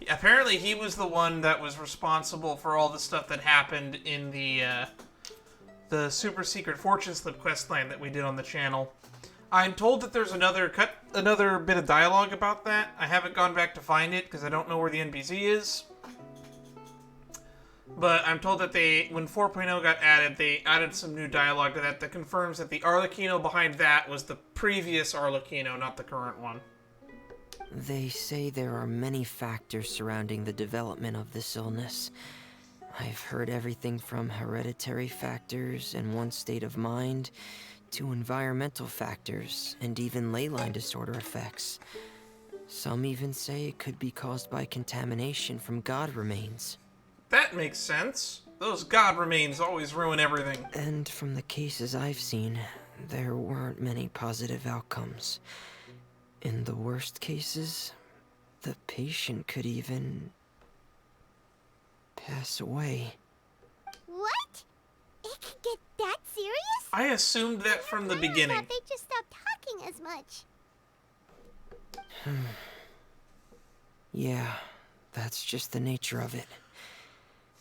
Apparently, he was the one that was responsible for all the stuff that happened in the super secret fortune slip questline that we did on the channel. I'm told that there's another bit of dialogue about that. I haven't gone back to find it because I don't know where the NPC is. But I'm told that when 4.0 got added, they added some new dialogue to that confirms that the Arlecchino behind that was the previous Arlecchino, not the current one. They say there are many factors surrounding the development of this illness. I've heard everything from hereditary factors and one's state of mind, to environmental factors, and even ley line disorder effects. Some even say it could be caused by contamination from god remains. That makes sense. Those god remains always ruin everything. And from the cases I've seen, there weren't many positive outcomes. In the worst cases, the patient could even pass away. What? It could get that serious? I assumed that from the beginning. I thought they just stopped talking as much. Yeah, that's just the nature of it.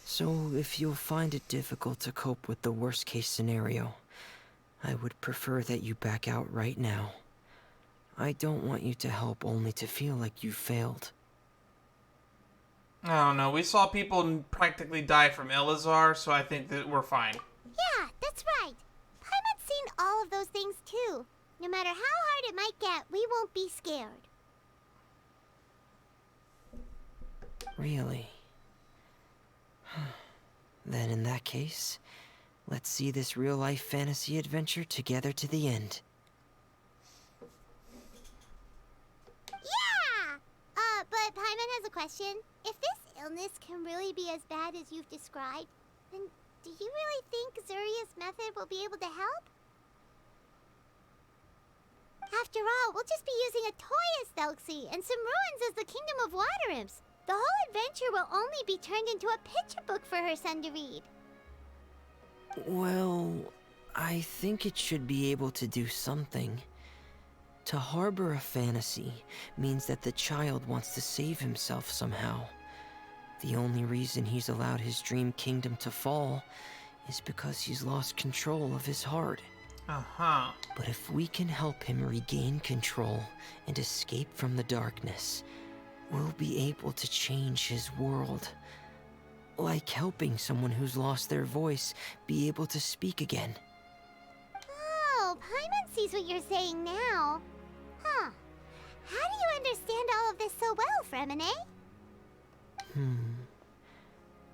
So if you'll find it difficult to cope with the worst case scenario, I would prefer that you back out right now. I don't want you to help only to feel like you failed. I don't know. We saw people practically die from Elazar, so I think that we're fine. Yeah, that's right. Paimon's seen all of those things too. No matter how hard it might get, we won't be scared. Really? Then in that case, let's see this real-life fantasy adventure together to the end. Yeah! But Paimon has a question. If this illness can really be as bad as you've described, then do you really think Zuria's method will be able to help? After all, we'll just be using a toy as Thelxie and some ruins as the Kingdom of Water Imps. The whole adventure will only be turned into a picture book for her son to read. Well, I think it should be able to do something. To harbor a fantasy means that the child wants to save himself somehow. The only reason he's allowed his dream kingdom to fall is because he's lost control of his heart. Uh-huh. But if we can help him regain control and escape from the darkness, we'll be able to change his world. Like helping someone who's lost their voice be able to speak again. Oh, Paimon sees what you're saying now. Huh. How do you understand all of this so well, Fremine?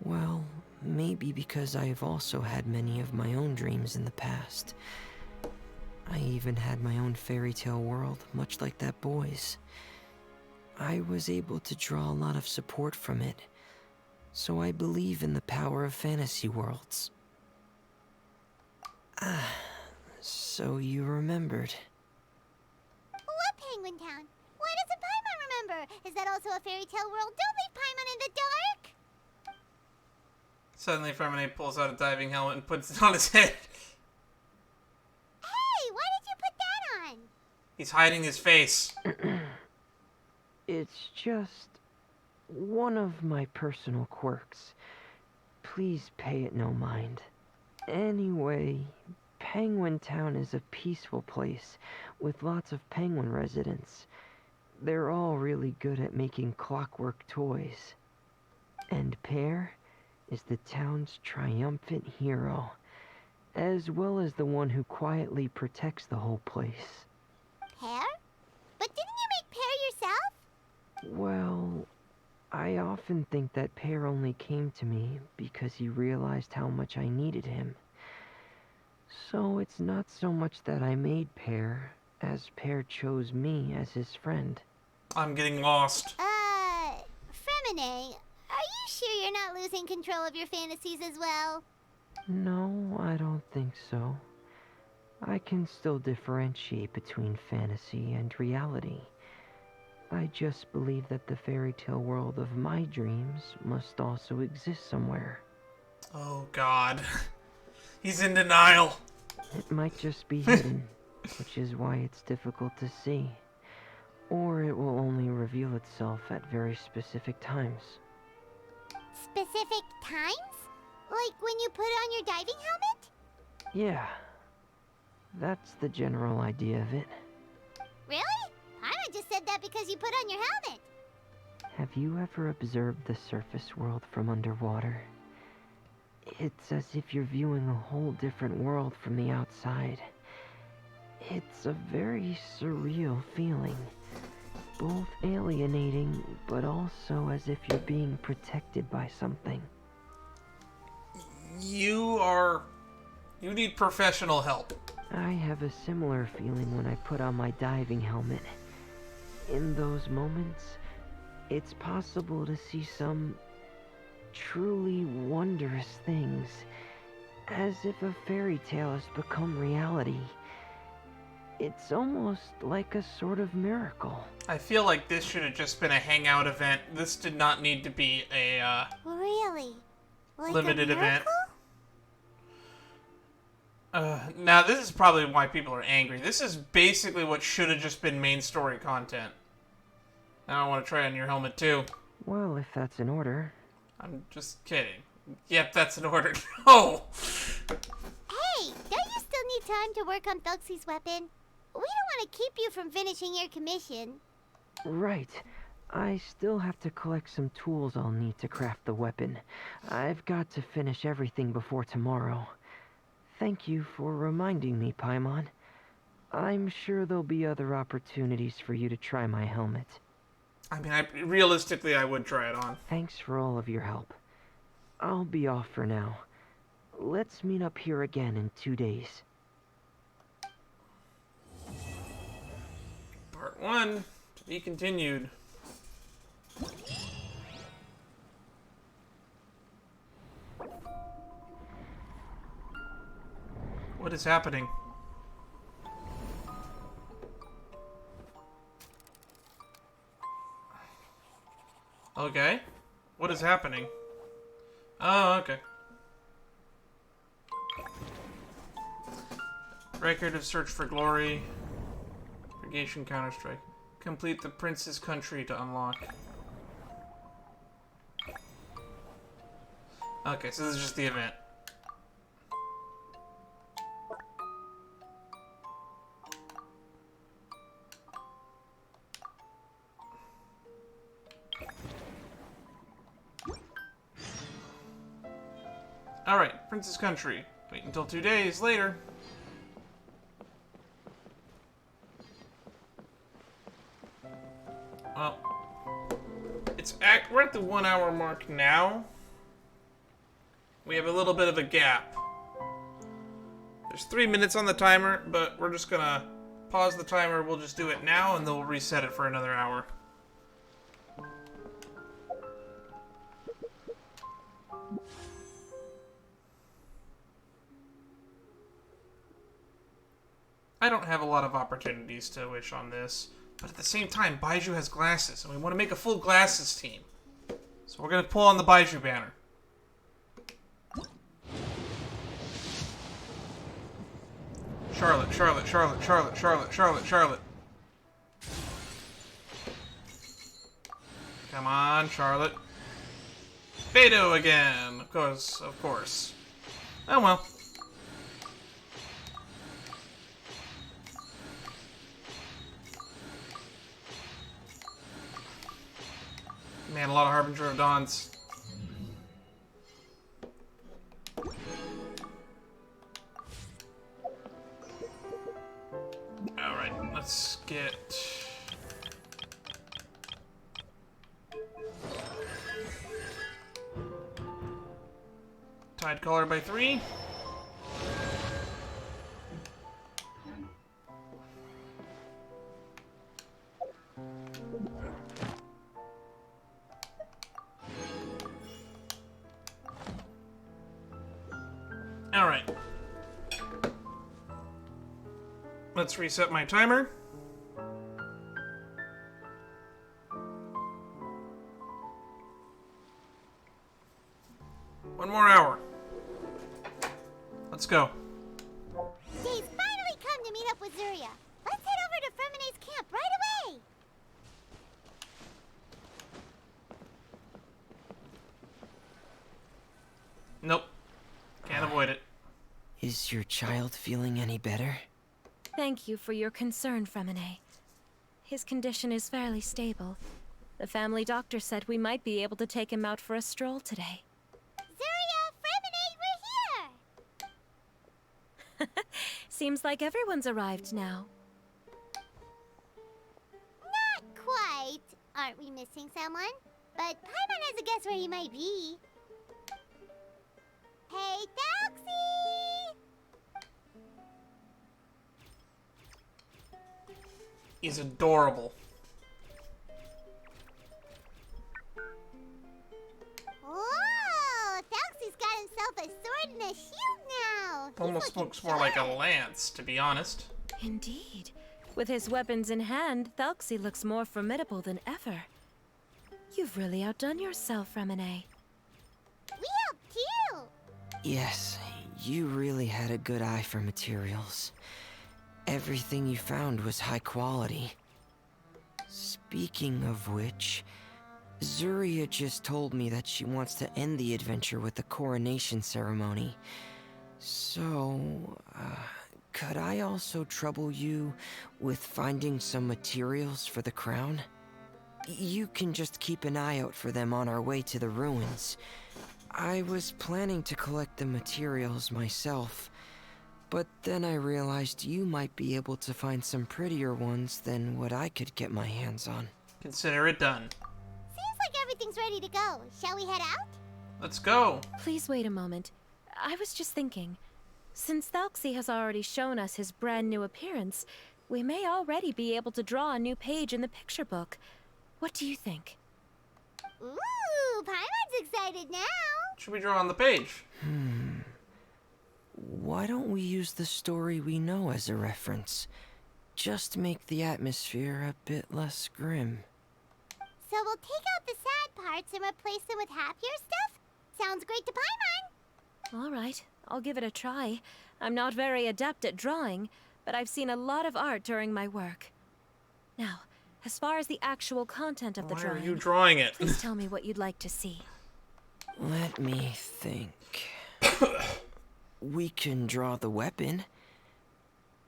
Well, maybe because I've also had many of my own dreams in the past. I even had my own fairy tale world, much like that boy's. I was able to draw a lot of support from it, so I believe in the power of fantasy worlds. So you remembered. What Penguin Town? Why doesn't Paimon remember? Is that also a fairy tale world? Don't leave Paimon in the dark! Suddenly, Femine pulls out a diving helmet and puts it on his head. Hey, why did you put that on? He's hiding his face. It's just one of my personal quirks. Please pay it no mind. Anyway, Penguin Town is a peaceful place with lots of penguin residents. They're all really good at making clockwork toys. And Pear is the town's triumphant hero, as well as the one who quietly protects the whole place. Pear? But didn't you make Pear yourself? Well, I often think that Pear only came to me because he realized how much I needed him. So it's not so much that I made Pear, as Pear chose me as his friend. I'm getting lost. Fremine, are you sure you're not losing control of your fantasies as well? No, I don't think so. I can still differentiate between fantasy and reality. I just believe that the fairy tale world of my dreams must also exist somewhere. Oh, God. He's in denial. It might just be hidden, which is why it's difficult to see. or it will only reveal itself at very specific times. Specific times? Like when you put on your diving helmet? Yeah, that's the general idea of it. Really? Paimon just said that because you put on your helmet. Have you ever observed the surface world from underwater? It's as if you're viewing a whole different world from the outside. It's a very surreal feeling. Both alienating, but also as if you're being protected by something. You need professional help. I have a similar feeling when I put on my diving helmet. In those moments, it's possible to see some truly wondrous things, as if a fairy tale has become reality. It's almost like a sort of miracle. I feel like this should have just been a hangout event. This did not need to be a Really? Like limited a event. miracle? Now this is probably why people are angry. This is basically what should have just been main story content. Now I want to try on your helmet too. Well, if that's in order. I'm just kidding. Yep, that's in order. No! Hey, don't you still need time to work on Thelxie's weapon? We don't want to keep you from finishing your commission. Right. I still have to collect some tools I'll need to craft the weapon. I've got to finish everything before tomorrow. Thank you for reminding me, Paimon. I'm sure there'll be other opportunities for you to try my helmet. I mean, realistically, I would try it on. Thanks for all of your help. I'll be off for now. Let's meet up here again in 2 days. Part 1, to be continued. What is happening? Okay. What is happening? Oh, okay. Record of Search for Glory. Purgation Counter-Strike. Complete the Prince's Country to unlock. Okay, so this is just the event. Alright, Prince's Country. Wait until 2 days later. Well, we're at the 1 hour mark now. We have a little bit of a gap. There's 3 minutes on the timer, but we're just gonna pause the timer. We'll just do it now, and then we'll reset it for another hour. I don't have a lot of opportunities to wish on this, but at the same time, Baiju has glasses, and we want to make a full glasses team. So we're going to pull on the Baiju banner. Charlotte, Charlotte, Charlotte, Charlotte, Charlotte, Charlotte, Charlotte. Come on, Charlotte. Beto again, of course, of course. Oh well. Man, a lot of Harbinger of Dawns. Alright, let's get... Tide Caller by 3. Alright. Let's reset my timer. One more hour. Let's go. Days finally come to meet up with Zuria. Let's head over to Ferminate's camp right away. Nope. Can't avoid it. Is your child feeling any better? Thank you for your concern, Fremine. His condition is fairly stable. The family doctor said we might be able to take him out for a stroll today. Zuria, Fremine, we're here! Seems like everyone's arrived now. Not quite. Aren't we missing someone? But Paimon has a guess where he might be. Hey, Thelxie! He's adorable. Whoa! Thelxie's got himself a sword and a shield now. He's Almost looking looks more like a sharp. lance, to be honest. Indeed. With his weapons in hand, Thelxie looks more formidable than ever. You've really outdone yourself, Fremine. We helped too. Yes, you really had a good eye for materials. Everything you found was high quality. Speaking of which, Zuria just told me that she wants to end the adventure with the coronation ceremony. So, could I also trouble you with finding some materials for the crown? You can just keep an eye out for them on our way to the ruins. I was planning to collect the materials myself, but then I realized you might be able to find some prettier ones than what I could get my hands on. Consider it done. Seems like everything's ready to go. Shall we head out? Let's go. Please wait a moment. I was just thinking. Since Thelxie has already shown us his brand new appearance, we may already be able to draw a new page in the picture book. What do you think? Ooh, Paimon's excited now. Should we draw on the page? Why don't we use the story we know as a reference? Just make the atmosphere a bit less grim. So we'll take out the sad parts and replace them with happier stuff? Sounds great to Paimon. All right, I'll give it a try. I'm not very adept at drawing, but I've seen a lot of art during my work. Now, as far as the actual content of the Why are drawing, you drawing it? please tell me what you'd like to see. Let me think. We can draw the weapon.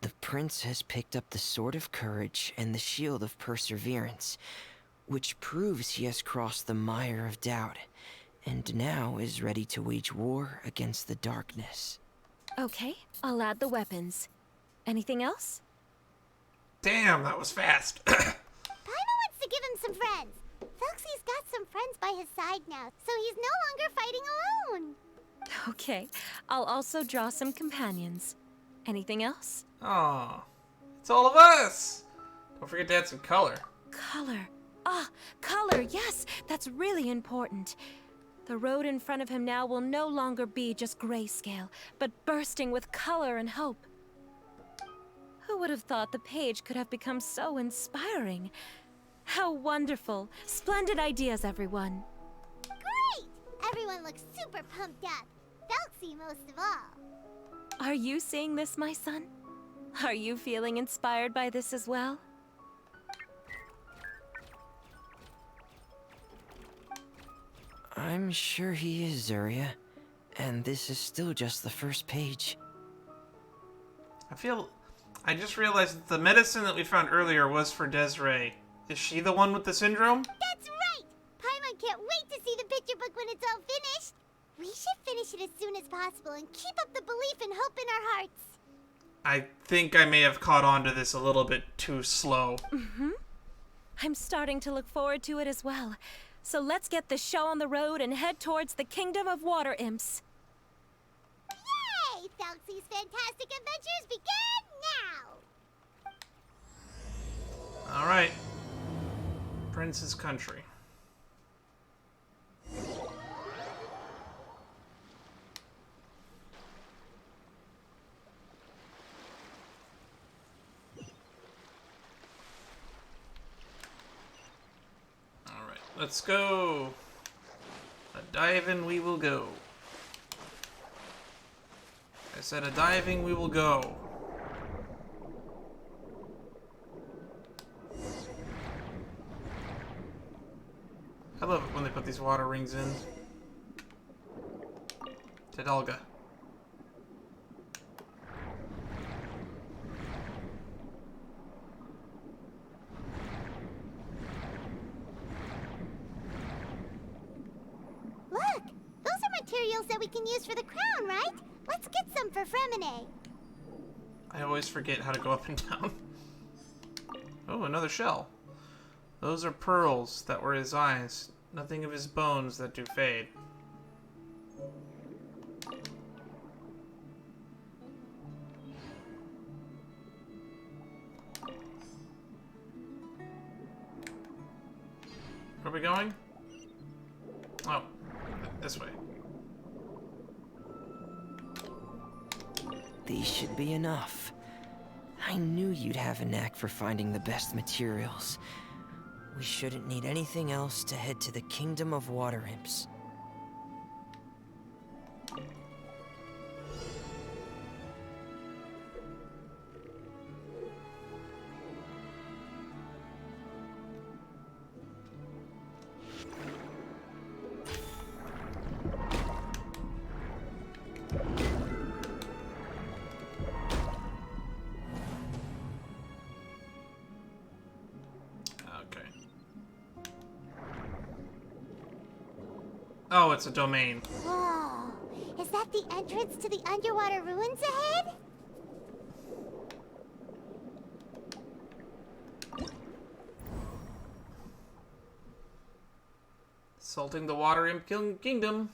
The prince has picked up the Sword of Courage and the Shield of Perseverance, which proves he has crossed the mire of doubt, and now is ready to wage war against the darkness. Okay, I'll add the weapons. Anything else? Damn, that was fast. Paimon wants to give him some friends. Thelxie's got some friends by his side now, so he's no longer fighting alone. Okay, I'll also draw some companions. Anything else? Aw, it's all of us. Don't forget to add some color. Color. Ah, color, yes, that's really important. The road in front of him now will no longer be just grayscale, but bursting with color and hope. Who would have thought the page could have become so inspiring? How wonderful. Splendid ideas, everyone. Great! Everyone looks super pumped up. Thelxie most of all. Are you seeing this, my son? Are you feeling inspired by this as well? I'm sure he is, Zuria. And this is still just the first page. I just realized that the medicine that we found earlier was for Desiree. Is she the one with the syndrome? That's right! Paimon can't wait to see the picture book when it's all finished. We should finish it as soon as possible and keep up the belief and hope in our hearts. I think I may have caught on to this a little bit too slow. I'm starting to look forward to it as well. So let's get the show on the road and head towards the Kingdom of Water Imps. Yay! Thelxie's fantastic adventures begin now! Alright. Prince's Country. Alright, let's go. A diving we will go. I said a diving we will go. I love it when they put these water rings in. To Delga. Look! Those are materials that we can use for the crown, right? Let's get some for Fremine. I always forget how to go up and down. Oh, another shell. Those are pearls that were his eyes. Nothing of his bones that do fade. Where are we going? Oh, this way. These should be enough. I knew you'd have a knack for finding the best materials. We shouldn't need anything else to head to the Kingdom of Water Imps. Okay. Oh, it's a domain. Whoa! Is that the entrance to the underwater ruins ahead? Assaulting the Water Imp Kingdom.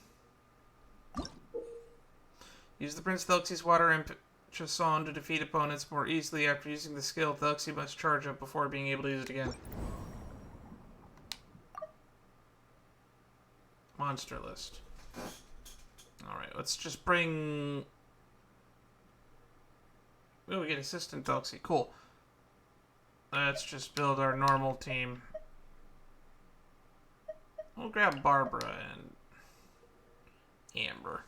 Use the Prince Thelxie's Water Imp Chasson to defeat opponents more easily. After using the skill, Thelxie must charge up before being able to use it again. Monster list. Alright, let's just bring... Oh, we get Assistant Thelxie. Cool. Let's just build our normal team. We'll grab Barbara and Amber.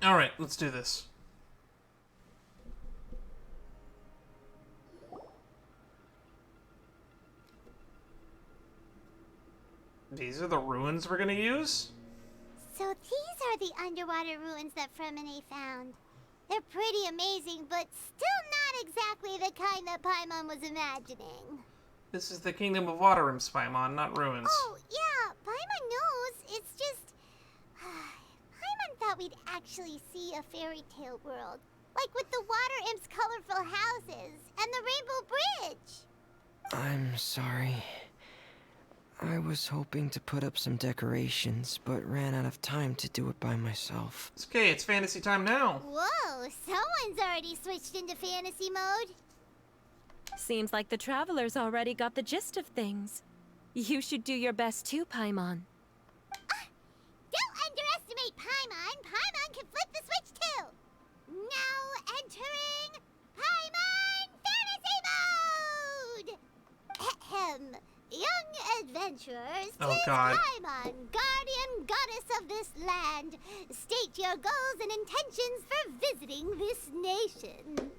Alright, let's do this. These are the ruins we're gonna use? So these are the underwater ruins that Fremine found. They're pretty amazing, but still not exactly the kind that Paimon was imagining. This is the Kingdom of Water Imps, Paimon, not ruins. Oh, yeah, Paimon knows. It's just... Paimon thought we'd actually see a fairy tale world. Like with the Water Imps' colorful houses and the Rainbow Bridge. I'm sorry. I was hoping to put up some decorations, but ran out of time to do it by myself. It's okay, it's fantasy time now. Whoa, someone's already switched into fantasy mode. Seems like the travelers already got the gist of things. You should do your best too, Paimon. Don't underestimate Paimon. Paimon can flip the switch too. Now entering Paimon Fantasy Mode! Ahem. Young adventurers, Oh, tis God. Paimon, guardian goddess of this land. State your goals and intentions for visiting this nation.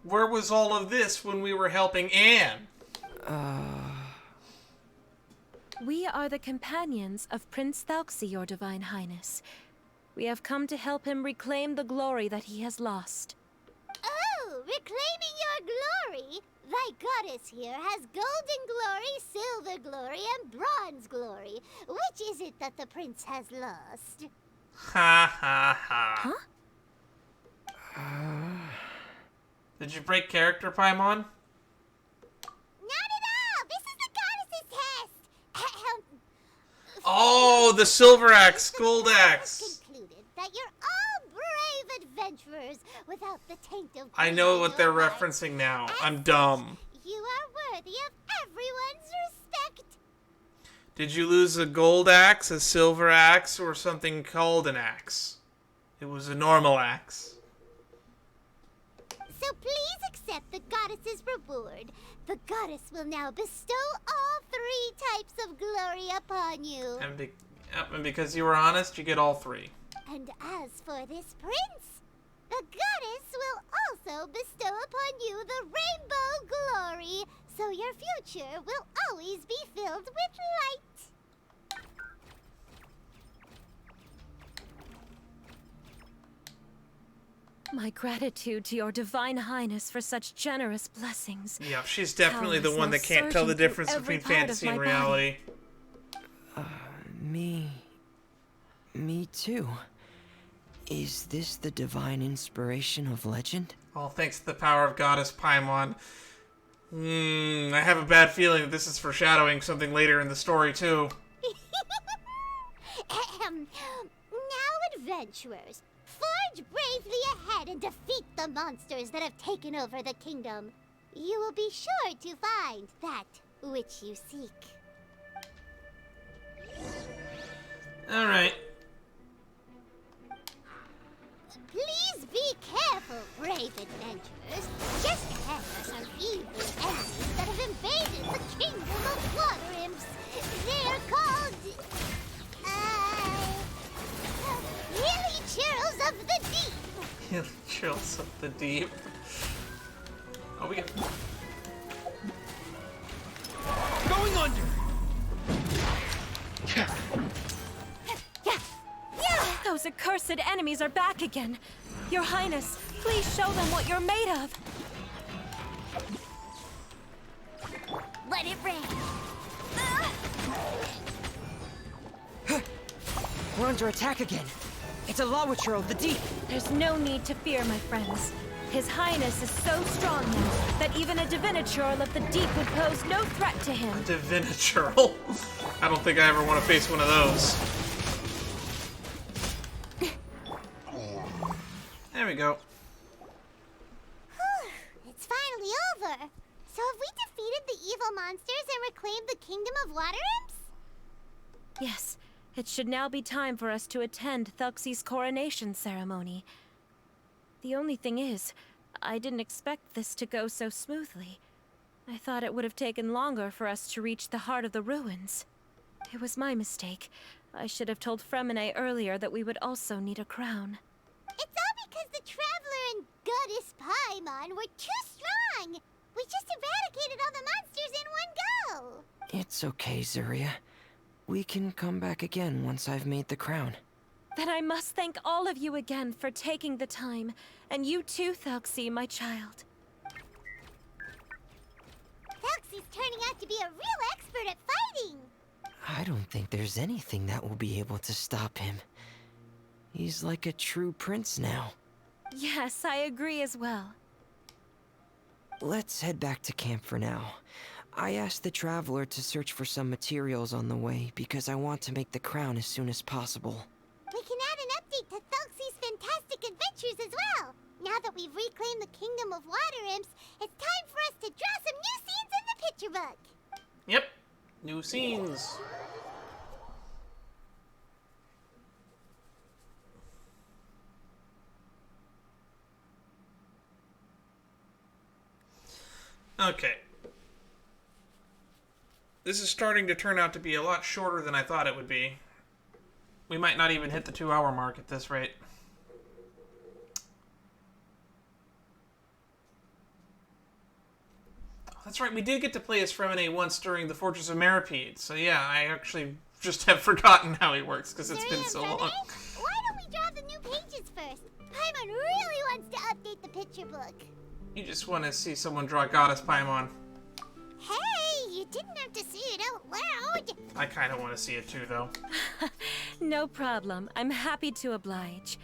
Where was all of this when we were helping Anne? We are the companions of Prince Thelxie, your Divine Highness. We have come to help him reclaim the glory that he has lost. Oh, reclaiming your glory? Thy goddess here has golden glory, silver glory, and bronze glory. Which is it that the prince has lost? Ha ha ha. Huh? Did you break character, Paimon? Not at all! This is the goddess's test! Ahem. Oh, the silver axe, gold axe. Concluded that you're all brave adventurers without the taint of I know what they're your heart. referencing now. As I'm dumb. You are worthy of everyone's respect. Did you lose a gold axe, a silver axe, or something called an axe? It was a normal axe. So please accept the goddess's reward. The goddess will now bestow all 3 types of glory upon you. And because you were honest, you get all 3. And as for this prince, the goddess will also bestow upon you the rainbow glory, so your future will always be filled with light. My gratitude to your divine highness for such generous blessings. Yeah, she's definitely the Power is one now that can't tell the surging difference through between every part of fantasy my and body. reality. Me too. Is this the divine inspiration of legend? All thanks to the power of Goddess Paimon. I have a bad feeling that this is foreshadowing something later in the story, too. Now, adventurers, forge bravely ahead and defeat the monsters that have taken over the kingdom. You will be sure to find that which you seek. Alright. Please be careful, brave adventurers. Just ahead are some evil enemies that have invaded the kingdom of water imps. They're called... Hilly Churls of the Deep. Chills of the deep. Oh, we got... Going under! Those accursed enemies are back again. Your Highness, please show them what you're made of. Let it rain. We're under attack again. It's a Lawitcher of the Deep. There's no need to fear, my friends. His Highness is so strong now that even a Divinichurl of the Deep would pose no threat to him. Divinichurl. I don't think I ever want to face one of those. There we go. It's finally over. So have we defeated the evil monsters and reclaimed the kingdom of water imps? Yes, it should now be time for us to attend Thelxie's coronation ceremony. The only thing is, I didn't expect this to go so smoothly. I thought it would have taken longer for us to reach the heart of the ruins. It was my mistake. I should have told Fremine earlier that we would also need a crown. It's all because the Traveler and Goddess Paimon were too strong. We just eradicated all the monsters in one go. It's okay, Zuria. We can come back again once I've made the crown. Then I must thank all of you again for taking the time. And you too, Thelxie, my child. Thelxie's turning out to be a real expert at fighting. I don't think there's anything that will be able to stop him. He's like a true prince now. Yes, I agree as well. Let's head back to camp for now. I asked the Traveler to search for some materials on the way because I want to make the crown as soon as possible. We can add an update to Thelxie's fantastic adventures as well. Now that we've reclaimed the kingdom of water imps, it's time for us to draw some new scenes in the picture book. Yep. New scenes. Okay. This is starting to turn out to be a lot shorter than I thought it would be. We might not even hit the 2-hour mark at this rate. Oh, that's right, we did get to play as Fremine once during the Fortress of Meripede. So yeah, I actually just have forgotten how he works because it's been so long. Why don't we draw the new pages first? Paimon really wants to update the picture book. You just want to see someone draw Goddess Paimon. Hey, you didn't have to see it out loud. I kind of want to see it too, though. No problem. I'm happy to oblige.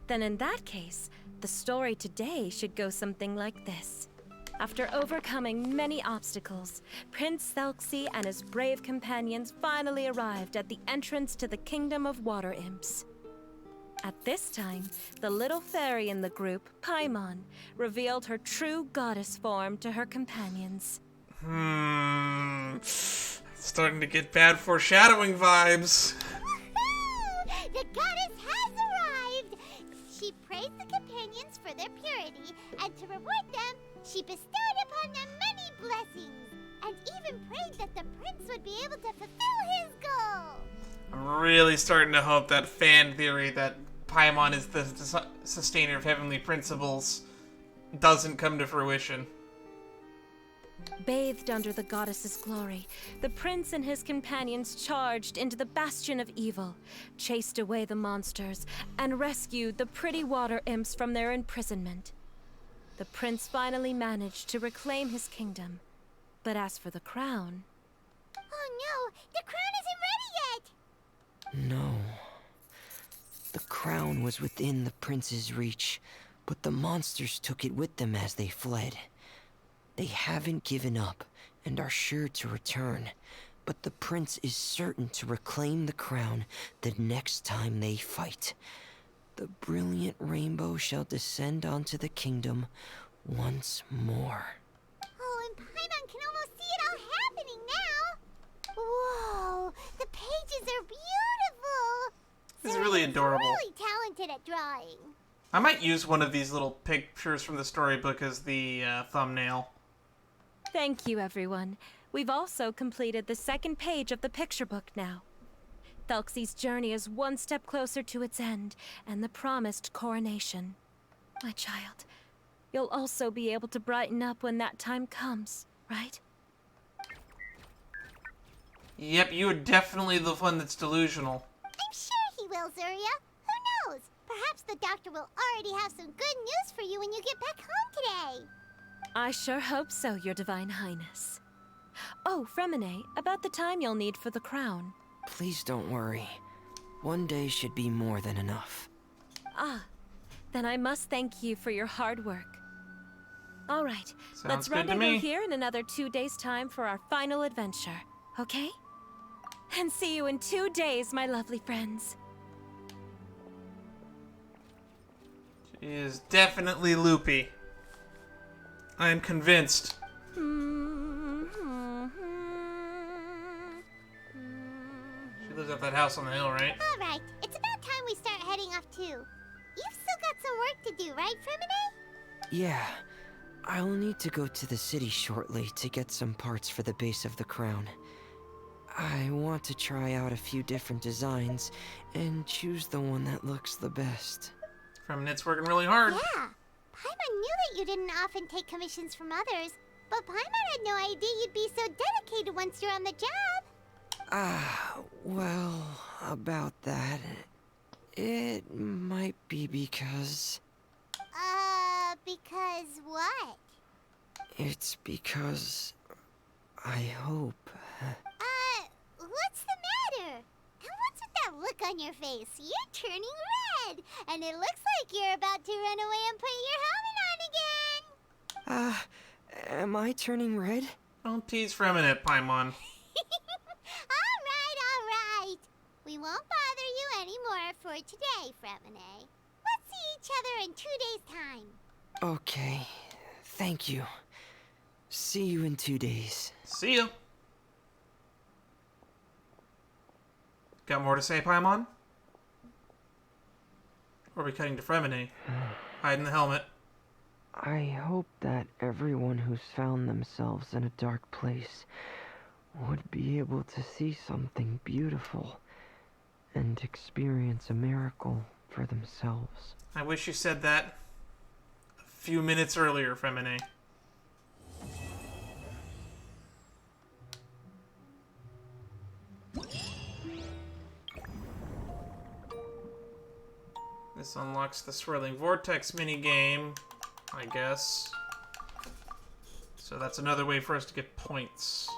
Then in that case, the story today should go something like this. After overcoming many obstacles, Prince Thelxie and his brave companions finally arrived at the entrance to the Kingdom of Water Imps. At this time, the little fairy in the group, Paimon, revealed her true goddess form to her companions. Starting to get bad foreshadowing vibes. Woohoo! The goddess has arrived! She praised the companions for their purity, and to reward them, she bestowed upon them many blessings, and even prayed that the prince would be able to fulfill his goal. I'm really starting to hope that fan theory that Paimon is the sustainer of heavenly principles doesn't come to fruition. Bathed under the goddess's glory, the prince and his companions charged into the bastion of evil, chased away the monsters, and rescued the pretty water imps from their imprisonment. The prince finally managed to reclaim his kingdom. But as for the crown... Oh no, the crown isn't ready yet! No. The crown was within the prince's reach, but the monsters took it with them as they fled. They haven't given up and are sure to return, but the prince is certain to reclaim the crown the next time they fight. The brilliant rainbow shall descend onto the kingdom once more. Oh, and Paimon can almost see it all happening now! Whoa, the pages are beautiful! This is really adorable. Really talented at drawing. I might use one of these little pictures from the storybook as the thumbnail. Thank you, everyone. We've also completed the second page of the picture book now. Thelxie's journey is one step closer to its end, and the promised coronation. My child, you'll also be able to brighten up when that time comes, right? Yep, you are definitely the one that's delusional. I'm sure he will, Zuria. Who knows? Perhaps the doctor will already have some good news for you when you get back home today. I sure hope so, Your Divine Highness. Oh, Fremine, about the time you'll need for the crown. Please don't worry. One day should be more than enough. Ah, then I must thank you for your hard work. All right, let's good to rendezvous me. here in another 2 days' time for our final adventure, okay? And see you in 2 days, my lovely friends. She is definitely loopy. I am convinced. She lives at that house on the hill, right? Alright, it's about time we start heading off too. You've still got some work to do, right, Fremine? Yeah, I'll need to go to the city shortly to get some parts for the base of the crown. I want to try out a few different designs and choose the one that looks the best. Freminet's working really hard. Yeah. Paimon knew that you didn't often take commissions from others, but Paimon had no idea you'd be so dedicated once you're on the job. Well, about that, it might be because... Because what? It's because I hope... What's the matter? And what's with that look on your face? You're turning red, and it looks like you're about to run away and put your helmet on again. Am I turning red? Don't tease Freminet, Paimon. Alright. We won't bother you anymore for today, Fremine. Let's see each other in 2 days' time. Okay, thank you. See you in 2 days. See ya. Got more to say, Paimon? Or are we cutting to Fremine? Hiding the helmet. I hope that everyone who's found themselves in a dark place would be able to see something beautiful and experience a miracle for themselves. I wish you said that a few minutes earlier, Fremine. This unlocks the swirling vortex minigame, I guess. So that's another way for us to get points.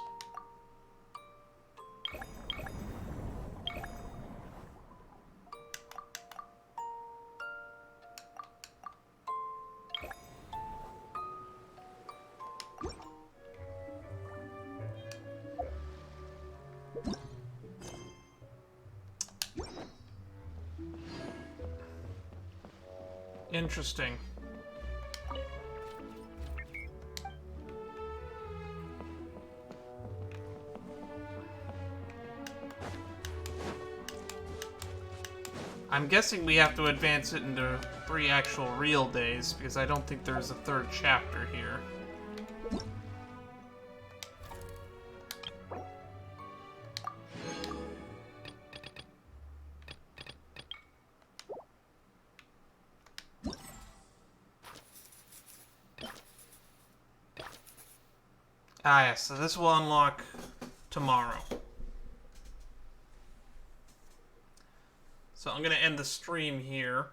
Interesting. I'm guessing we have to advance it into 3 actual real days, because I don't think there's a 3rd chapter here. Ah, yes, so this will unlock tomorrow. So I'm going to end the stream here.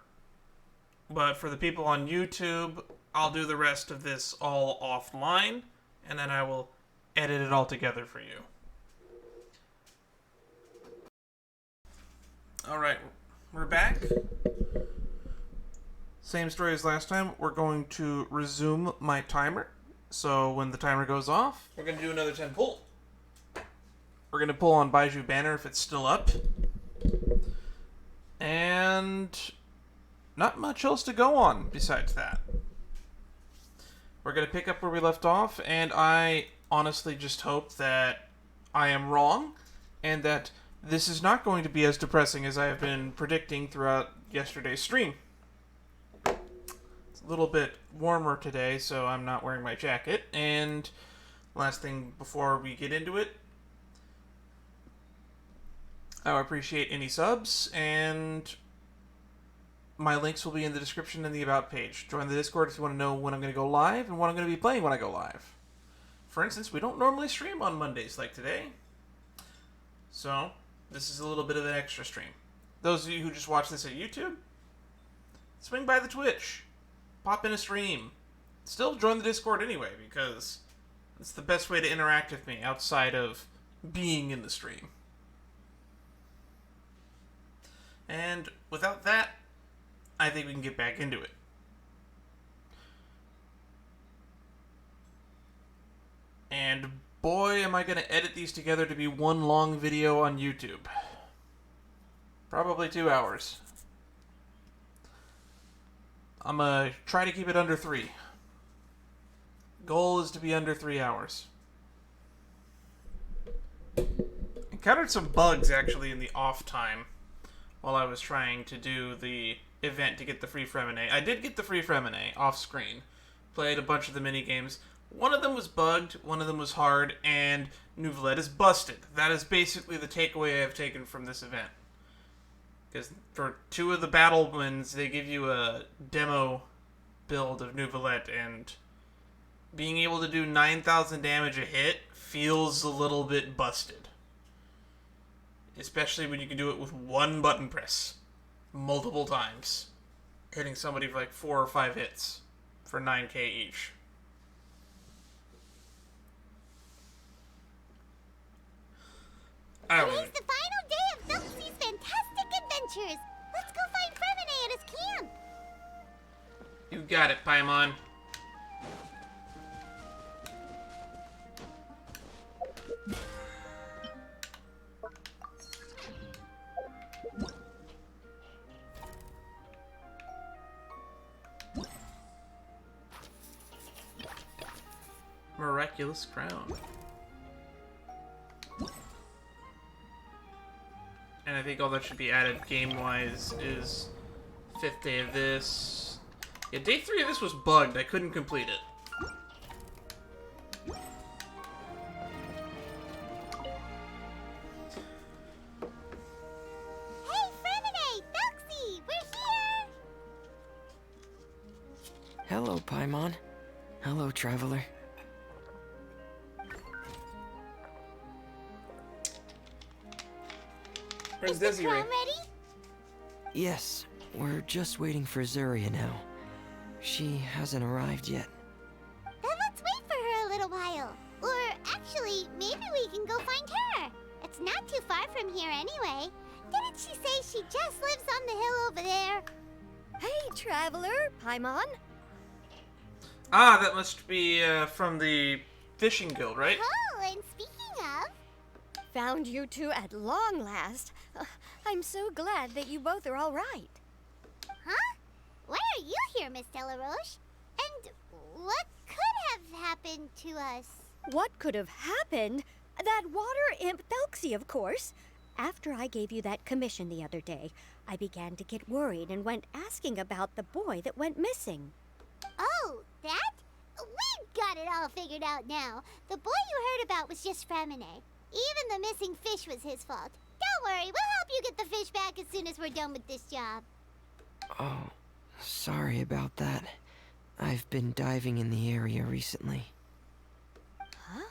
But for the people on YouTube, I'll do the rest of this all offline, and then I will edit it all together for you. Alright, we're back. Same story as last time. We're going to resume my timer. So when the timer goes off, we're going to do another 10 pull. We're going to pull on Baiju Banner if it's still up. And not much else to go on besides that. We're going to pick up where we left off, and I honestly just hope that I am wrong, and that this is not going to be as depressing as I have been predicting throughout yesterday's stream. It's a little bit warmer today, so I'm not wearing my jacket. And last thing before we get into it, I would appreciate any subs, and my links will be in the description and the About page. Join the Discord if you want to know when I'm going to go live and what I'm going to be playing when I go live. For instance, we don't normally stream on Mondays like today, so this is a little bit of an extra stream. Those of you who just watch this at YouTube, swing by the Twitch. Pop in a stream. Still join the Discord anyway, because it's the best way to interact with me outside of being in the stream. And without that, I think we can get back into it. And boy, am I going to edit these together to be one long video on YouTube. Probably 2 hours. I'm going to try to keep it under 3. Goal is to be under 3 hours. Encountered some bugs, actually, in the off time while I was trying to do the event to get the free Fremine. I did get the free Fremine off screen. Played a bunch of the mini games. One of them was bugged, one of them was hard, and Neuvillette is busted. That is basically the takeaway I've taken from this event. Because for 2 of the battle wins, they give you a demo build of Neuvillette, and being able to do 9,000 damage a hit feels a little bit busted. Especially when you can do it with one button press. Multiple times. Hitting somebody for like 4 or 5 hits. For 9k each. Today's the final day of Thelxie's fantastic adventures. Let's go find Fremine at his camp. You got it, Paimon. Miraculous Crown. And I think all that should be added game-wise is 5th day of this. Yeah, day 3 of this was bugged. I couldn't complete it. Hey, Fremine! Thelxie! We're here! Hello, Paimon. Hello, traveler. Where's Is the Desiree? crown ready? Yes, we're just waiting for Zuria now. She hasn't arrived yet. Then let's wait for her a little while. Or actually, maybe we can go find her. It's not too far from here anyway. Didn't she say she just lives on the hill over there? Hey, traveler, Paimon. Ah, that must be from the fishing guild, right? Oh, and speaking of... Found you two at long last. I'm so glad that you both are all right. Huh? Why are you here, Miss Delaroche? And what could have happened to us? What could have happened? That water imp Thelxie, of course. After I gave you that commission the other day, I began to get worried and went asking about the boy that went missing. Oh, that? We've got it all figured out now. The boy you heard about was just Fremine. Even the missing fish was his fault. Don't worry, we'll help you get the fish back as soon as we're done with this job. Oh, sorry about that. I've been diving in the area recently. Huh?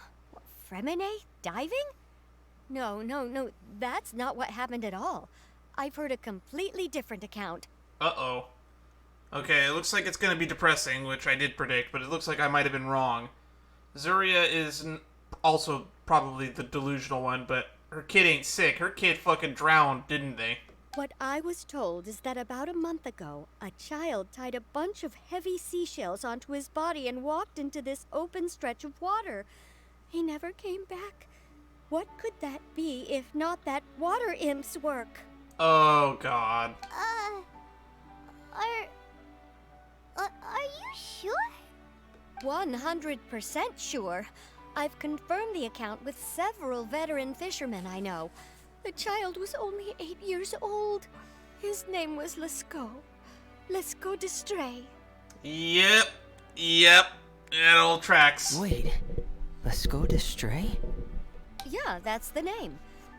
Fremine diving? No, that's not what happened at all. I've heard a completely different account. Uh-oh. Okay, it looks like it's gonna be depressing, which I did predict, but it looks like I might have been wrong. Zuria is also probably the delusional one, but her kid ain't sick. Her kid fucking drowned, didn't they? What I was told is that about a month ago, a child tied a bunch of heavy seashells onto his body and walked into this open stretch of water. He never came back. What could that be if not that water imp's work? Oh, God. Are you sure? 100% sure. I've confirmed the account with several veteran fishermen I know. The child was only 8 years old. His name was Lescaut. Lescaut Destray. Yep. It all tracks. Wait, let's go to Stray? Yeah, that's the name.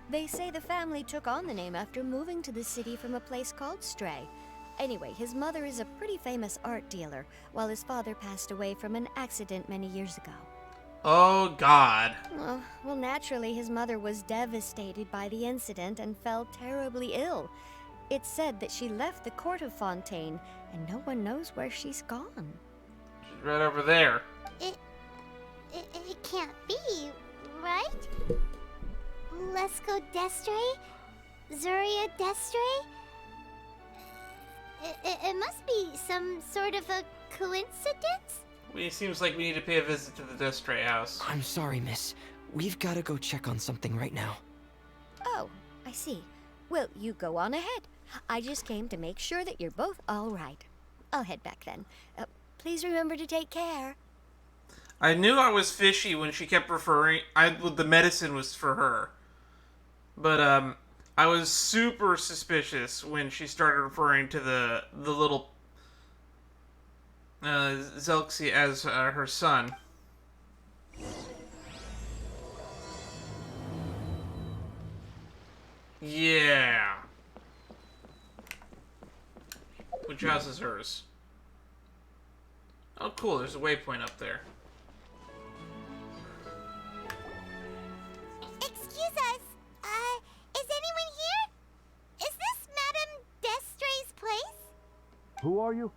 They say the family took on the name after moving to the city from a place called Stray. Anyway, his mother is a pretty famous art dealer, while his father passed away from an accident many years ago. Oh, God. Well, naturally, his mother was devastated by the incident and fell terribly ill. It's said that she left the court of Fontaine, and no one knows where she's gone. She's right over there. It can't be, right? Let's go Destray? Zuria Destray? It must be some sort of a coincidence? It seems like we need to pay a visit to the Destray house. I'm sorry, miss. We've got to go check on something right now. Oh, I see. Well, you go on ahead. I just came to make sure that you're both all right. I'll head back then. Please remember to take care. I knew I was fishy when she kept referring... the medicine was for her. But, I was super suspicious when she started referring to the little... Thelxie as her son. Yeah. Which house is hers? Oh, cool. There's a waypoint up there. Excuse us. Is anyone here? Is this Madame Destray's place? Who are you?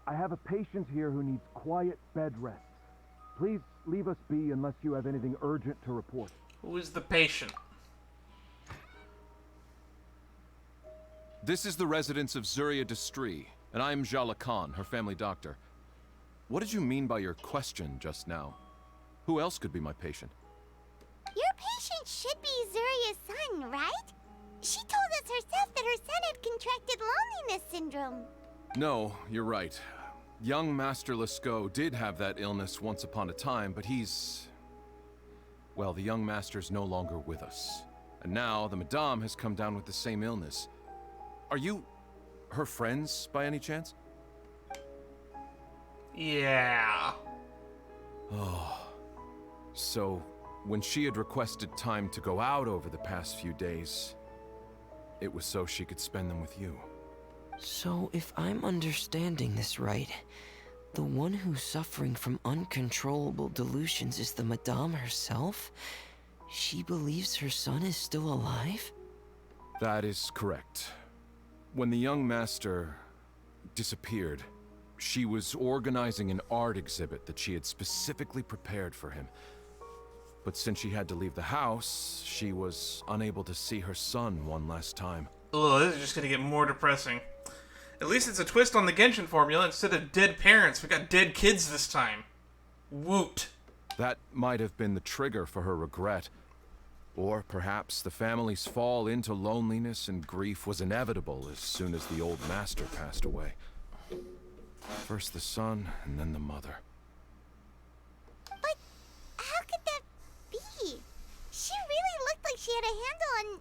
I have a patient here who needs quiet bed rest. Please leave us be unless you have anything urgent to report. Who is the patient? This is the residence of Zuria Destray, and I'm Jala Khan, her family doctor. What did you mean by your question just now? Who else could be my patient? Your patient should be Zuria's son, right? She told us herself that her son had contracted loneliness syndrome. No, you're right. Young Master Lescaut did have that illness once upon a time, but well, the young master's no longer with us. And now the Madame has come down with the same illness. Are you her friends by any chance? Yeah. Oh. So, when she had requested time to go out over the past few days, it was so she could spend them with you. So, if I'm understanding this right, the one who's suffering from uncontrollable delusions is the Madame herself? She believes her son is still alive? That is correct. When the young master disappeared, she was organizing an art exhibit that she had specifically prepared for him. But since she had to leave the house, she was unable to see her son one last time. Ugh, this is just gonna get more depressing. At least it's a twist on the Genshin formula. Instead of dead parents, we got dead kids this time. Woot. That might have been the trigger for her regret. Or perhaps the family's fall into loneliness and grief was inevitable as soon as the old master passed away. First the son, and then the mother. But how could that be? She really looked like she had a handle on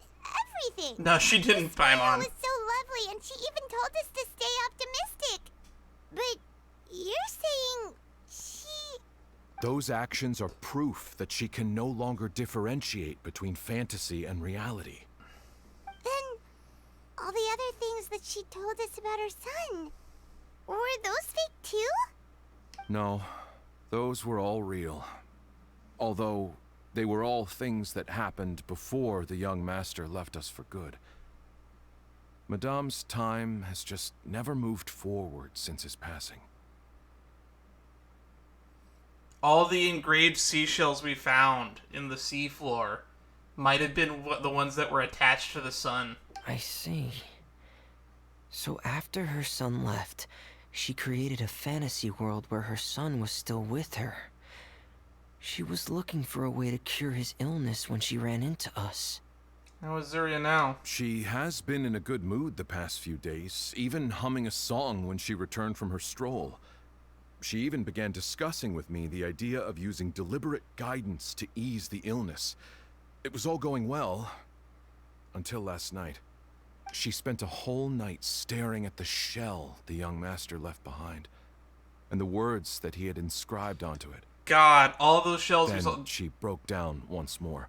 everything. No, she didn't, This smile Paimon. was so lovely, and she even told us to stay optimistic. But you're saying she... Those actions are proof that she can no longer differentiate between fantasy and reality. Then all the other things that she told us about her son, were those fake too? No, those were all real. Although, They were all things that happened before the young master left us for good. Madame's time has just never moved forward since his passing. All the engraved seashells we found in the seafloor might have been the ones that were attached to the sun. I see. So after her son left, she created a fantasy world where her son was still with her. She was looking for a way to cure his illness when she ran into us. How is Zuria now? She has been in a good mood the past few days, even humming a song when she returned from her stroll. She even began discussing with me the idea of using deliberate guidance to ease the illness. It was all going well, until last night. She spent a whole night staring at the shell the young master left behind, and the words that he had inscribed onto it. God, all those shells. Then she broke down once more.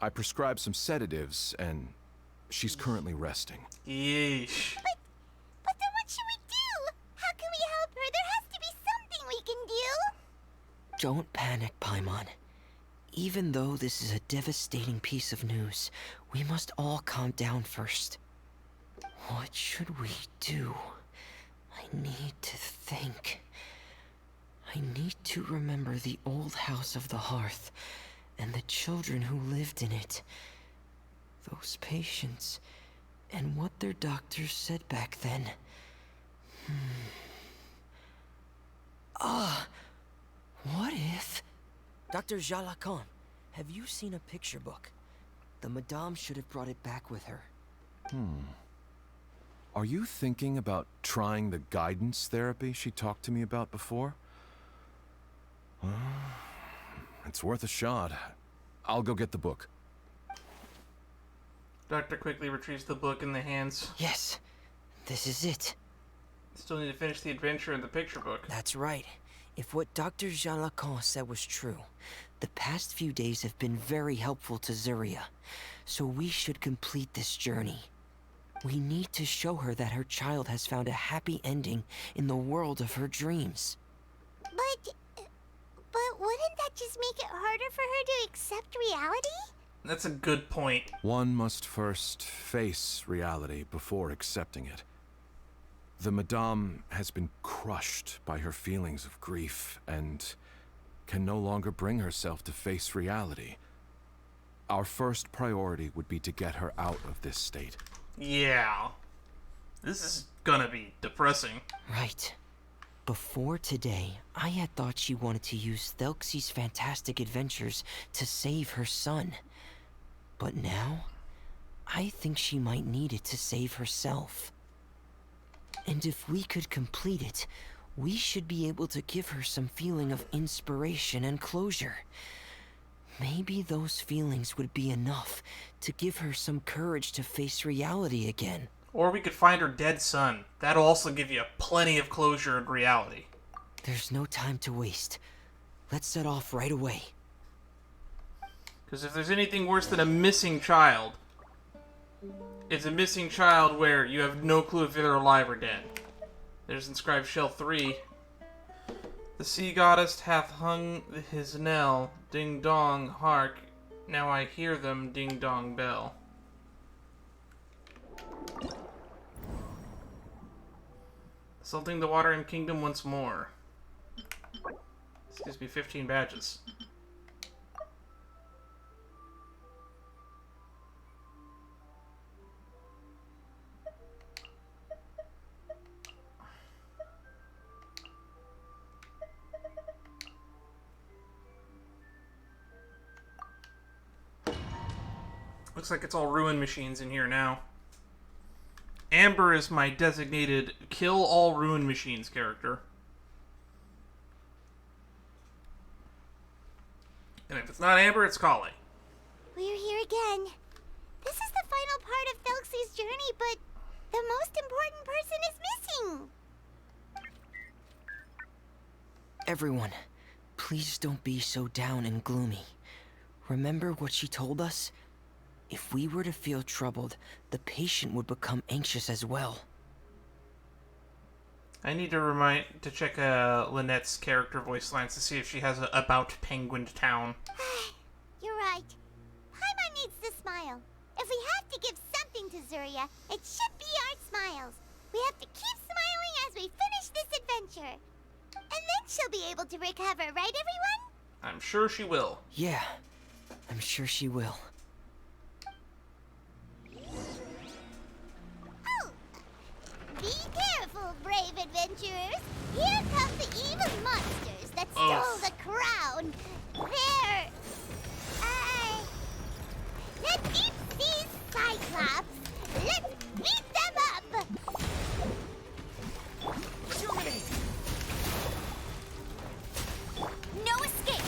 I prescribed some sedatives, and she's currently resting. Yeesh. But then what should we do? How can we help her? There has to be something we can do. Don't panic, Paimon. Even though this is a devastating piece of news, we must all calm down first. What should we do? I need to think. I need to remember the old house of the hearth, and the children who lived in it. Those patients, and what their doctors said back then. What if... Dr. Jalacan, have you seen a picture book? The Madame should have brought it back with her. Are you thinking about trying the guidance therapy she talked to me about before? It's worth a shot. I'll go get the book. Doctor quickly retrieves the book in the hands. Yes, this is it. Still need to finish the adventure in the picture book. That's right. If what Dr. Jalacan said was true, the past few days have been very helpful to Zuria, so we should complete this journey. We need to show her that her child has found a happy ending in the world of her dreams. But wouldn't that just make it harder for her to accept reality? That's a good point. One must first face reality before accepting it. The Madame has been crushed by her feelings of grief and can no longer bring herself to face reality. Our first priority would be to get her out of this state. Yeah. This is gonna be depressing. Right. Before today, I had thought she wanted to use Thelxie's fantastic adventures to save her son. But now, I think she might need it to save herself. And if we could complete it, we should be able to give her some feeling of inspiration and closure. Maybe those feelings would be enough to give her some courage to face reality again. Or we could find her dead son. That'll also give you plenty of closure in reality. There's no time to waste. Let's set off right away. Because if there's anything worse than a missing child, it's a missing child where you have no clue if they're alive or dead. There's inscribed Shell 3. The sea goddess hath hung his knell. Ding dong, hark. Now I hear them ding dong bell. Assaulting the Water Kingdom once more. This gives me 15 badges. Looks like it's all ruin machines in here now. Amber is my designated kill all ruin machines character. And if it's not Amber, it's Kali. We're here again. This is the final part of Thelxie's journey, but the most important person is missing. Everyone, please don't be so down and gloomy. Remember what she told us? If we were to feel troubled, the patient would become anxious as well. I need to check Lynette's character voice lines to see if she has a About Penguin Town. needs to smile. If we have to give something to Zuria, it should be our smiles. We have to keep smiling as we finish this adventure. And then she'll be able to recover, right, everyone? I'm sure she will. Yeah, I'm sure she will. Oh! Be careful, brave adventurers. Here come the evil monsters that stole the crown. They're... the deep sea cyclops. Let's beat them up! No escape!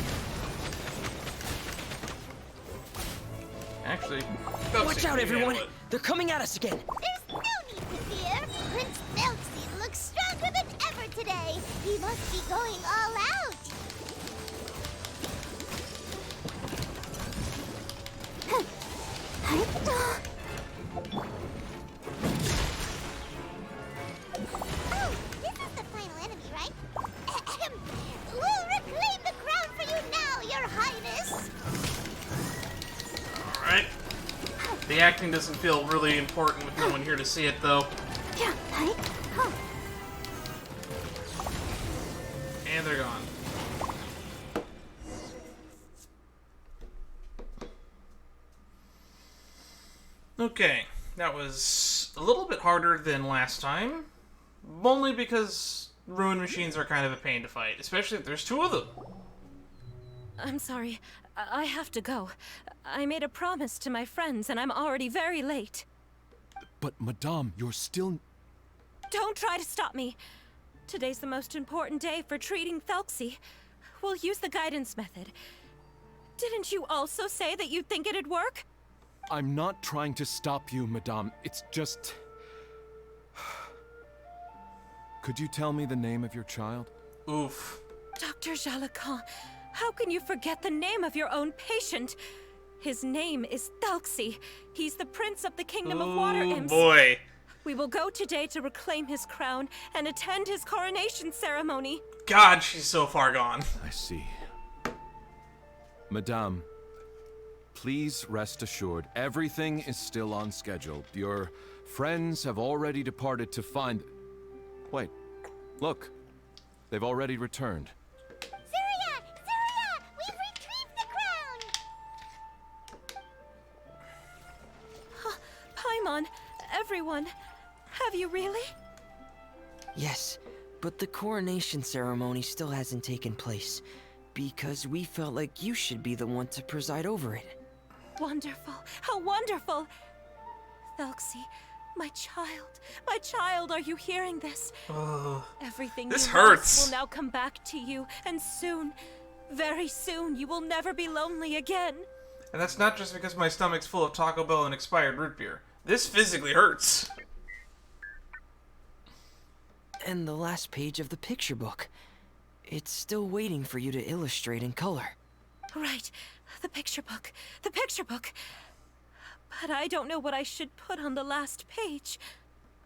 Actually, Watch out, everyone! They're coming at us again! There's no need to fear. Prince Thelxie looks stronger than ever today. He must be going all out. Oh, this is the final enemy, right? We'll reclaim the crown for you now, Your Highness. Alright. The acting doesn't feel really important with no one here to see it, though. And they're gone. Okay, that was a little bit harder than last time. Only because ruin machines are kind of a pain to fight, especially if there's two of them. I'm sorry. I have to go. I made a promise to my friends, and I'm already very late. But, Madame, you're still... Don't try to stop me. Today's the most important day for treating Thelxie. We'll use the guidance method. Didn't you also say that you'd think it'd work? I'm not trying to stop you, Madame. It's just... Could you tell me the name of your child? Oof. Dr. Jalacan, how can you forget the name of your own patient? His name is Thelxie. He's the prince of the kingdom of water Oh imps. boy. We will go today to reclaim his crown and attend his coronation ceremony. God, she's so far gone. I see. Madame, please rest assured, everything is still on schedule. Your friends have already departed to find... Wait, look. They've already returned. Zuria! Zuria! We've retrieved the crown! Paimon, everyone, have you really? Yes, but the coronation ceremony still hasn't taken place, because we felt like you should be the one to preside over it. Wonderful, how wonderful! Thelxie, my child, are you hearing this? Oh, Everything this you hurts. lost will now come back to you, and soon, very soon, you will never be lonely again. and that's not just because my stomach's full of Taco Bell and expired root beer. This physically hurts. And the last page of the picture book. It's still waiting for you to illustrate in color. Right, the picture book. But I don't know what I should put on the last page.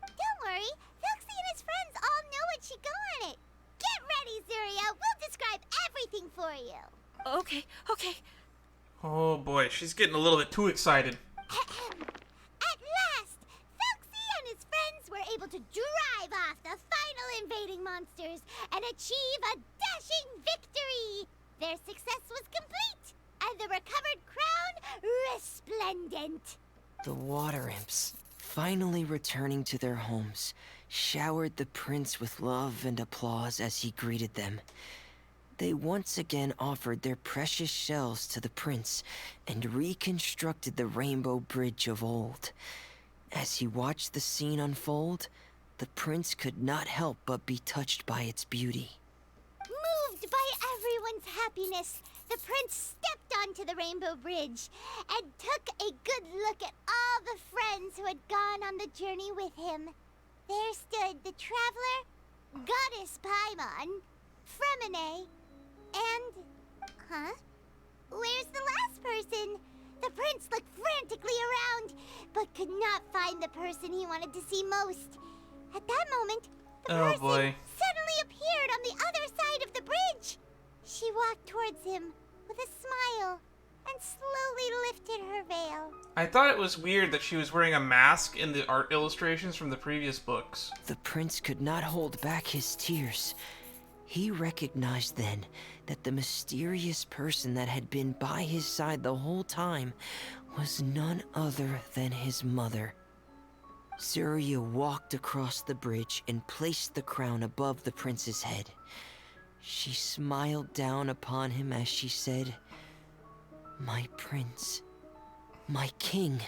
Don't worry, Thelxie and his friends all know what should go on it. Get ready, Zuria. We'll describe everything for you. Okay. Oh boy, she's getting a little bit too excited. At last, Thelxie and his friends were able to drive off the final invading monsters and achieve a dashing victory. Their success was complete, and the recovered crown resplendent. The water imps, finally returning to their homes, showered the prince with love and applause as he greeted them. They once again offered their precious shells to the prince and reconstructed the rainbow bridge of old. As he watched the scene unfold, the prince could not help but be touched by its beauty. Moved by everyone's happiness, the prince stepped onto the rainbow bridge and took a good look at all the friends who had gone on the journey with him. There stood the traveler, Goddess Paimon, Fremine, and... Where's the last person? The prince looked frantically around, but could not find the person he wanted to see most. At that moment, the person suddenly appeared on the other side of the bridge. She walked towards him with a smile and and slowly lifted her veil. I thought it was weird that she was wearing a mask in the art illustrations from the previous books. The prince could not hold back his tears. He recognized then that the mysterious person that had been by his side the whole time was none other than his mother. Zuria walked across the bridge and placed the crown above the prince's head. She smiled down upon him as she said, "My prince, my king,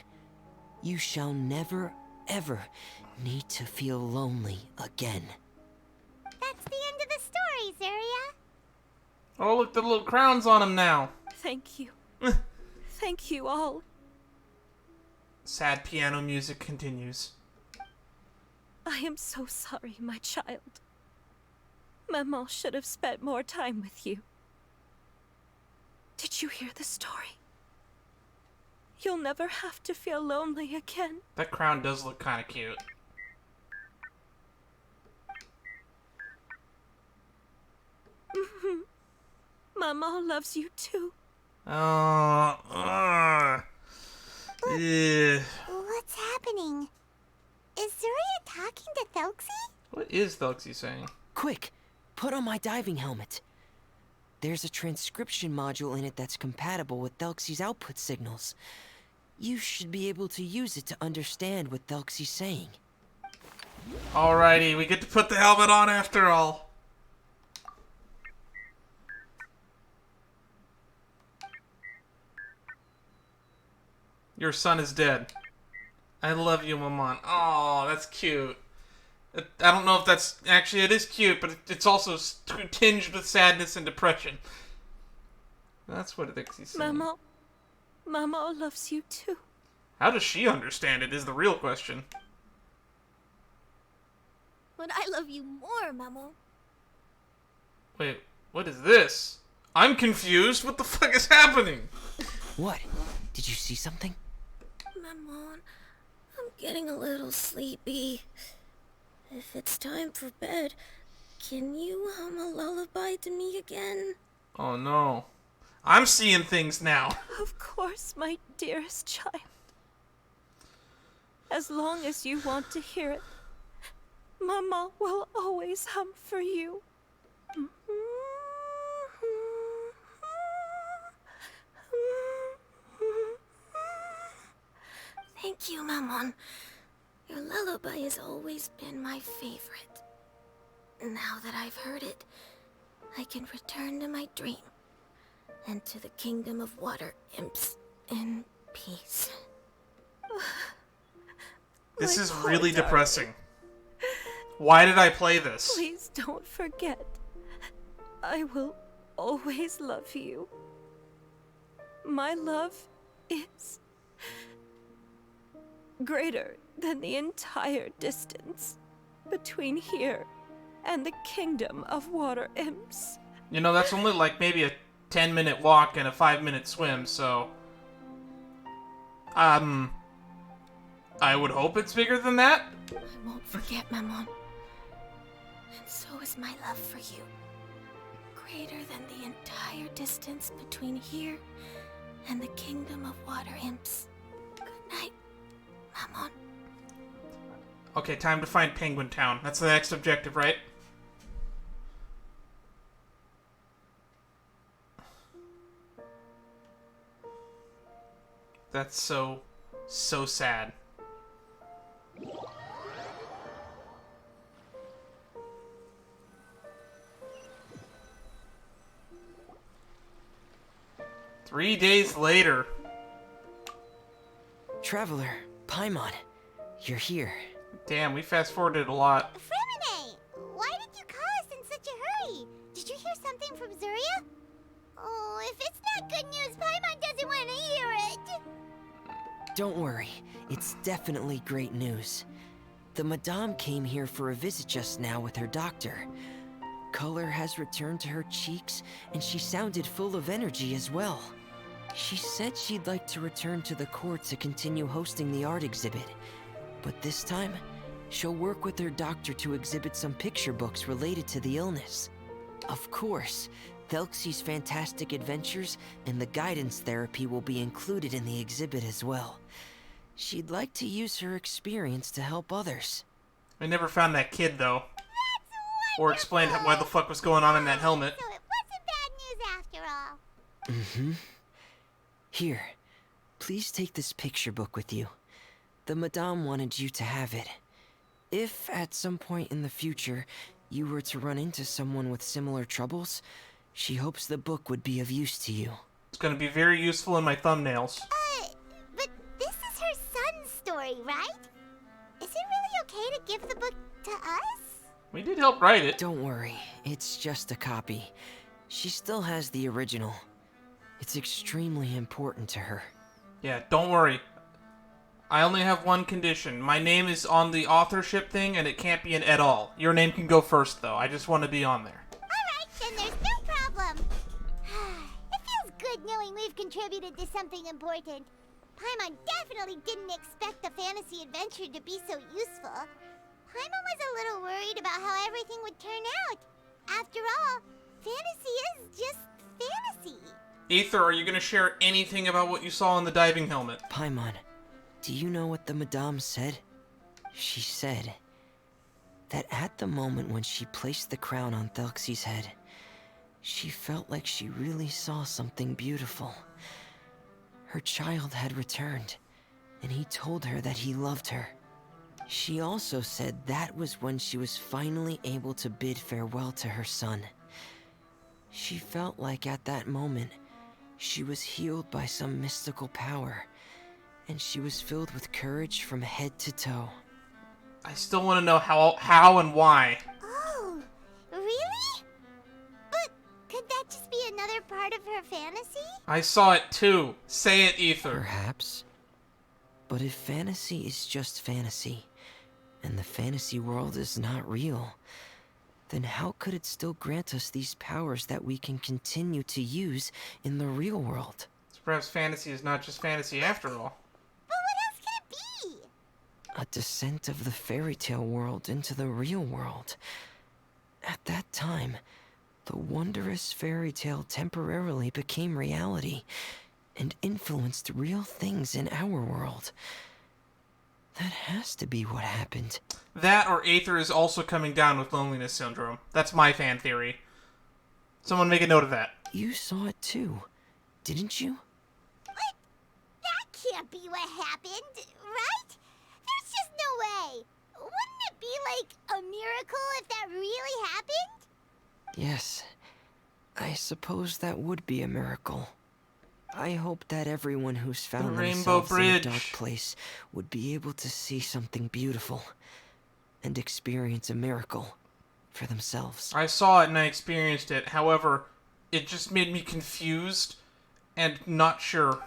you shall never, ever need to feel lonely again." That's the end of the story, Zuria. Oh, look, the little crown's on him now. Thank you. Thank you all. Sad piano music continues. I am so sorry, my child. Maman should have spent more time with you. Did you hear the story? You'll never have to feel lonely again. That crown does look kind of cute. Maman loves you too. Yeah. What's happening? Is Zuria talking to Thelxie? What is Thelxie saying? Quick, put on my diving helmet. There's a transcription module in it that's compatible with Thelxie's output signals. You should be able to use it to understand what Thelxie's saying. Alrighty, we get to put the helmet on after all. Your son is dead. I love you, Maman. Oh, that's cute. I don't know if that's... Actually, it is cute, but it's also tinged with sadness and depression. That's what Thelxie's saying. Mama loves you too. How does she understand it is the real question. But I love you more, Mamo. Wait, what is this? I'm confused. What the fuck is happening? What? Did you see something? Maman, I'm getting a little sleepy. If it's time for bed, can you hum a lullaby to me again? Oh no. I'm seeing things now. Of course, my dearest child. As long as you want to hear it, Mama will always hum for you. Thank you, Maman. Your lullaby has always been my favorite. Now that I've heard it, I can return to my dream and to the kingdom of water imps in peace. This My is poor really darling. depressing. Why did I play this? Please don't forget. I will always love you. My love is greater than the entire distance between here and the kingdom of water imps. You know, that's only like maybe a 10-minute walk and a 5-minute swim, so... I would hope it's bigger than that. I won't forget, Maman. And so is my love for you. Greater than the entire distance between here and the kingdom of water imps. Good night, Maman. Okay, time to find Penguin Town. That's the next objective, right? That's so sad. Three days later. Traveler, Paimon, you're here. Damn, we fast forwarded a lot. Fremine, why did you call us in such a hurry? Did you hear something from Zuria? Oh, if it's not good news, Paimon doesn't want to hear it. Don't worry, it's definitely great news. The Madame came here for a visit just now with her doctor. Color has returned to her cheeks, and she sounded full of energy as well. She said she'd like to return to the court to continue hosting the art exhibit. But this time, she'll work with her doctor to exhibit some picture books related to the illness. Of course, Thelxie's fantastic adventures and the guidance therapy will be included in the exhibit as well. She'd like to use her experience to help others. I never found that kid, though. That's Or explained wonderful. what the fuck was going on in that helmet. So it wasn't bad news after all. Mm-hmm. Here, please take this picture book with you. The Madame wanted you to have it. If, at some point in the future, you were to run into someone with similar troubles, she hopes the book would be of use to you. It's gonna be very useful in my thumbnails. But this is her son's story, right? Is it really okay to give the book to us? We did help write it. Don't worry, it's just a copy. She still has the original. It's extremely important to her. Yeah, don't worry. I only have one condition. My name is on the authorship thing, and it can't be an et al. Your name can go first, though. I just want to be on there. Alright, then there's no problem. It feels good knowing we've contributed to something important. Paimon definitely didn't expect the fantasy adventure to be so useful. Paimon was a little worried about how everything would turn out. After all, fantasy is just fantasy. Aether, are you going to share anything about what you saw in the diving helmet? Paimon, do you know what the Madame said? She said that at the moment when she placed the crown on Thelxie's head, she felt like she really saw something beautiful. Her child had returned, and he told her that he loved her. She also said that was when she was finally able to bid farewell to her son. She felt like at that moment, she was healed by some mystical power, and she was filled with courage from head to toe. I still want to know how and why. Oh, really? But could that just be another part of her fantasy? I saw it too. Say it, Aether. Perhaps. But if fantasy is just fantasy, and the fantasy world is not real, then how could it still grant us these powers that we can continue to use in the real world? So perhaps fantasy is not just fantasy after all. But what else could it be? A descent of the fairy tale world into the real world. At that time, the wondrous fairy tale temporarily became reality and influenced real things in our world. That has to be what happened. That or Aether is also coming down with loneliness syndrome. That's my fan theory. Someone make a note of that. You saw it too, didn't you? What? That can't be what happened, right? There's just no way. Wouldn't it be like a miracle if that really happened? Yes, I suppose that would be a miracle. I hope that everyone who's found Rainbow themselves in a Bridge. dark place would be able to see something beautiful and experience a miracle for themselves. I saw it and I experienced it. However, it just made me confused and not sure.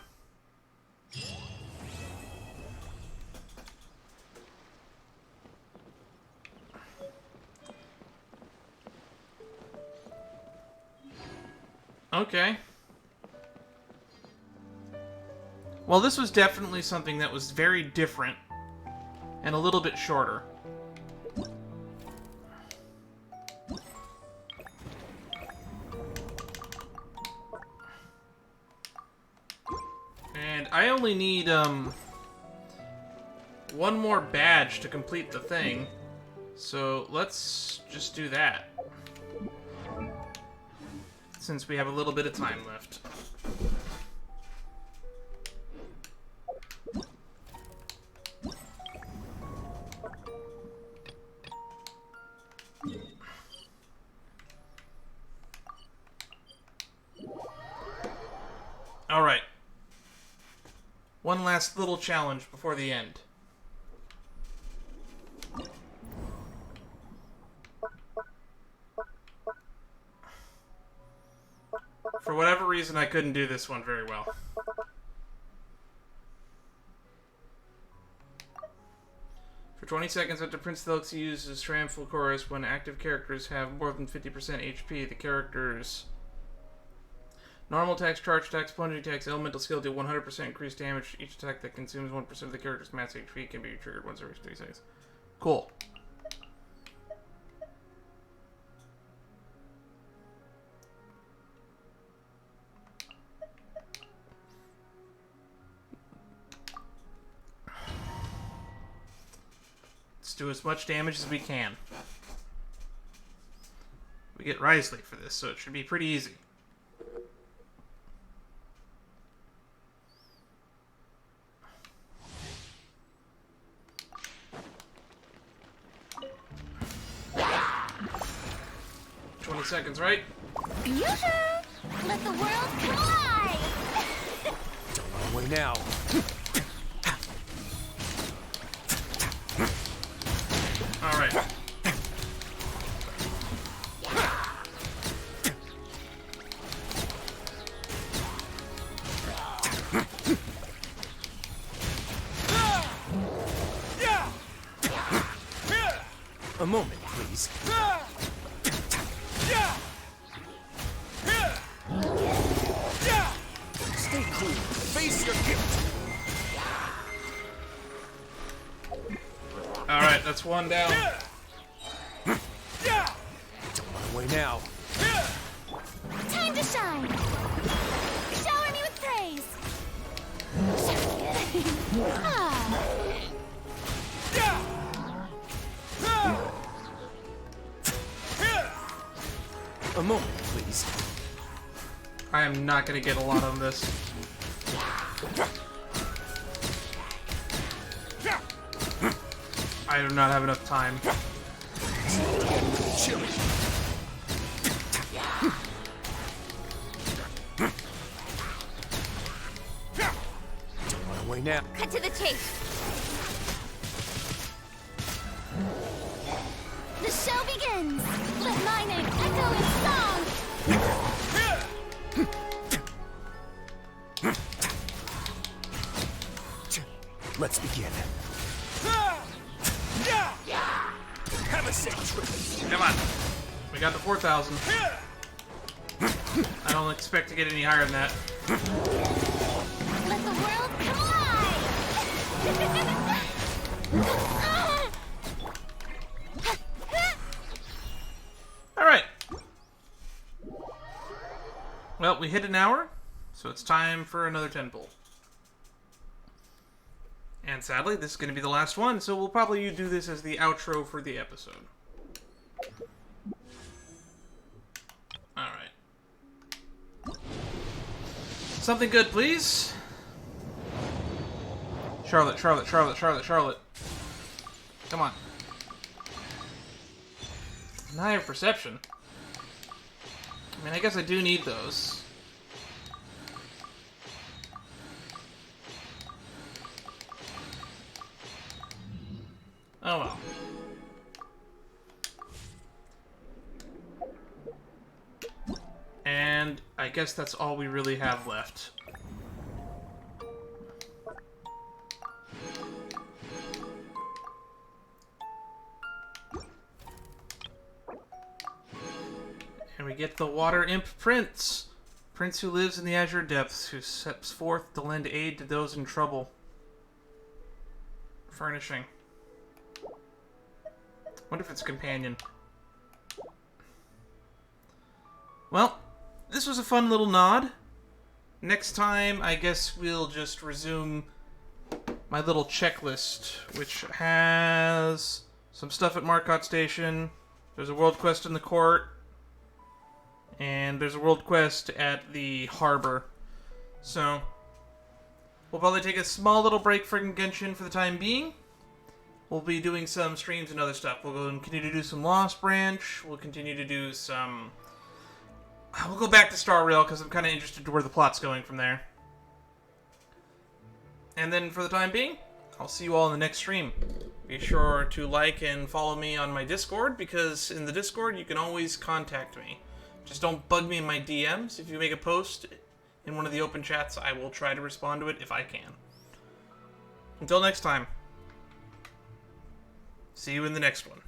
Okay. Well, this was definitely something that was very different and a little bit shorter. And I only need, one more badge to complete the thing. So let's just do that. Since we have a little bit of time left. Alright. One last little challenge before the end. For whatever reason, I couldn't do this one very well. For 20 seconds after Prince Thelxie uses Triumphal Chorus, when active characters have more than 50% HP, the characters' normal attacks, charge attacks, plunge attacks, elemental skill deal 100% increased damage. Each attack that consumes 1% of the character's max HP can be triggered once every 3 seconds. Cool. do as much damage as we can. We get Risley for this, so it should be pretty easy. Seconds, right? Future! Let the world come alive! Don't run away now. All right. A moment, please. Stay cool. Face your guilt. All right, that's one down. Don't run away now. Time to shine! Shower me with praise! Ah. A moment, please. I am not going to get a lot on this. I do not have enough time. Chilly. Don't run away now. Cut to the chase! The show begins! Let my name echo in song! Let's begin. Have a safe trip. Come on. We got the 4,000. I don't expect to get any higher than that. Let the world come alive! Alright. Well, we hit an hour, so it's time for another 10 pull. And sadly, this is going to be the last one, so we'll probably do this as the outro for the episode. Alright. Something good, please. Charlotte, Charlotte, Charlotte, Charlotte, Charlotte. Come on. An eye of perception. I mean, I guess I do need those. Oh well. And I guess that's all we really have left. And we get the Water Imp Prince. Prince who lives in the Azure Depths, who steps forth to lend aid to those in trouble. Furnishing. Wonder if it's a companion. Well, this was a fun little nod. Next time, I guess we'll just resume my little checklist, which has some stuff at Marcotte Station. There's a world quest in the court. And there's a world quest at the harbor. So, we'll probably take a small little break from Genshin for the time being. We'll be doing some streams and other stuff. We'll go and continue to do some Lost Branch. We'll continue to do some... We'll go back to Star Rail because I'm kind of interested to where the plot's going from there. And then for the time being, I'll see you all in the next stream. Be sure to like and follow me on my Discord, because in the Discord you can always contact me. Just don't bug me in my DMs. If you make a post in one of the open chats, I will try to respond to it if I can. Until next time. See you in the next one.